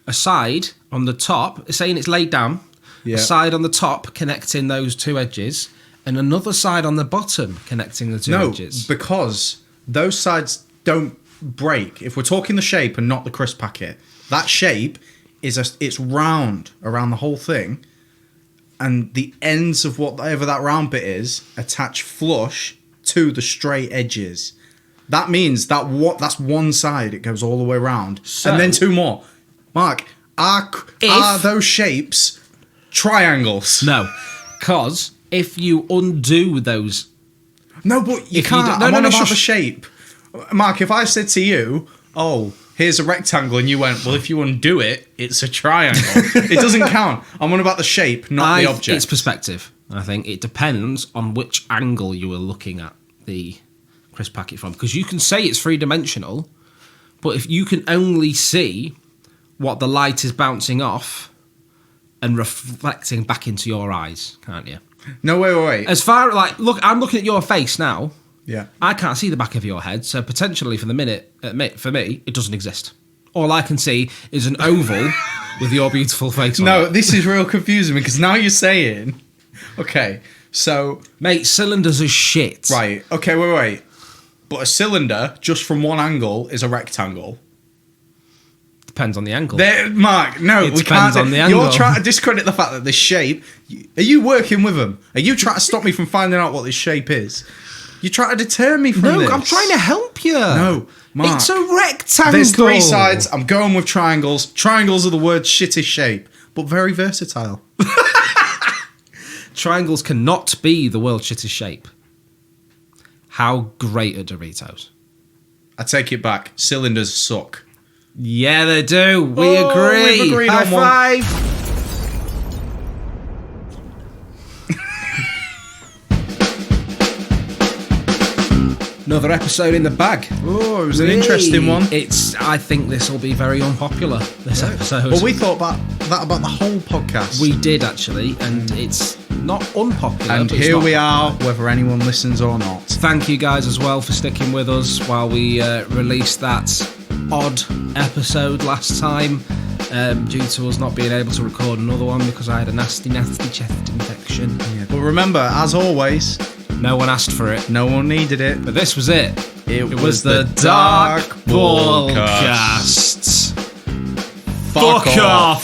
[SPEAKER 1] A side on the top, saying it's laid down.
[SPEAKER 2] Yeah.
[SPEAKER 1] A side on the top connecting those 2 edges. And another side on the bottom connecting the 2 edges.
[SPEAKER 2] Because those sides don't break. If we're talking the shape and not the crisp packet, that shape it's round around the whole thing, and the ends of whatever that round bit is attach flush to the straight edges. That means that's one side. It goes all the way around,
[SPEAKER 1] So-
[SPEAKER 2] and then 2 more. Mark, are those shapes triangles?
[SPEAKER 1] No. Because if you undo those...
[SPEAKER 2] No, but you
[SPEAKER 1] If you
[SPEAKER 2] can't.
[SPEAKER 1] don't- no,
[SPEAKER 2] I'm
[SPEAKER 1] no,
[SPEAKER 2] on
[SPEAKER 1] no,
[SPEAKER 2] about
[SPEAKER 1] shush.
[SPEAKER 2] the shape. Mark, if I said to you, oh, here's a rectangle, and you went, well, if you undo it, it's a triangle. It doesn't count. I'm on about the shape, not the object.
[SPEAKER 1] It's perspective. I think it depends on which angle you are looking at the crisp packet from. Because you can say it's 3-dimensional, but if you can only see what the light is bouncing off and reflecting back into your eyes, can't you?
[SPEAKER 2] No, wait.
[SPEAKER 1] As far look, I'm looking at your face now.
[SPEAKER 2] Yeah.
[SPEAKER 1] I can't see the back of your head, so potentially for me, it doesn't exist. All I can see is an oval with your beautiful face on
[SPEAKER 2] No,
[SPEAKER 1] it.
[SPEAKER 2] this is real confusing because now you're saying, okay, so
[SPEAKER 1] Mate, cylinders are shit.
[SPEAKER 2] right, okay, wait. But a cylinder just from one angle is a rectangle.
[SPEAKER 1] Depends on the angle.
[SPEAKER 2] Mark, no,
[SPEAKER 1] It
[SPEAKER 2] we
[SPEAKER 1] depends
[SPEAKER 2] can't.
[SPEAKER 1] on the
[SPEAKER 2] You're
[SPEAKER 1] angle.
[SPEAKER 2] trying to discredit the fact that this shape. Are you working with them? Are you trying to stop me from finding out what this shape is? You're trying to deter me from
[SPEAKER 1] No,
[SPEAKER 2] this.
[SPEAKER 1] I'm trying to help you.
[SPEAKER 2] No, Mark.
[SPEAKER 1] It's a rectangle.
[SPEAKER 2] There's 3 sides. I'm going with triangles. Triangles are the word's shittest shape, but very versatile.
[SPEAKER 1] Triangles cannot be the world's shittest shape. How great are Doritos?
[SPEAKER 2] I take it back. Cylinders suck.
[SPEAKER 1] Yeah, they do. We
[SPEAKER 2] Oh,
[SPEAKER 1] agree.
[SPEAKER 2] we've agreed
[SPEAKER 1] High
[SPEAKER 2] on one.
[SPEAKER 1] five. Another episode in the bag.
[SPEAKER 2] Oh, it was an interesting one.
[SPEAKER 1] I think this will be very unpopular, this episode.
[SPEAKER 2] Well, we thought about the whole podcast.
[SPEAKER 1] We did actually, and it's not unpopular.
[SPEAKER 2] and
[SPEAKER 1] but it's
[SPEAKER 2] here
[SPEAKER 1] not
[SPEAKER 2] we are,
[SPEAKER 1] popular.
[SPEAKER 2] whether anyone listens or not.
[SPEAKER 1] Thank you guys as well for sticking with us while we released that odd episode last time, due to us not being able to record another one because I had a nasty chest infection.
[SPEAKER 2] Yeah. But remember, as always,
[SPEAKER 1] No one asked for it,
[SPEAKER 2] no one needed it.
[SPEAKER 1] but this was it.
[SPEAKER 2] It
[SPEAKER 1] was the Dark Ballcast.
[SPEAKER 2] Fuck off.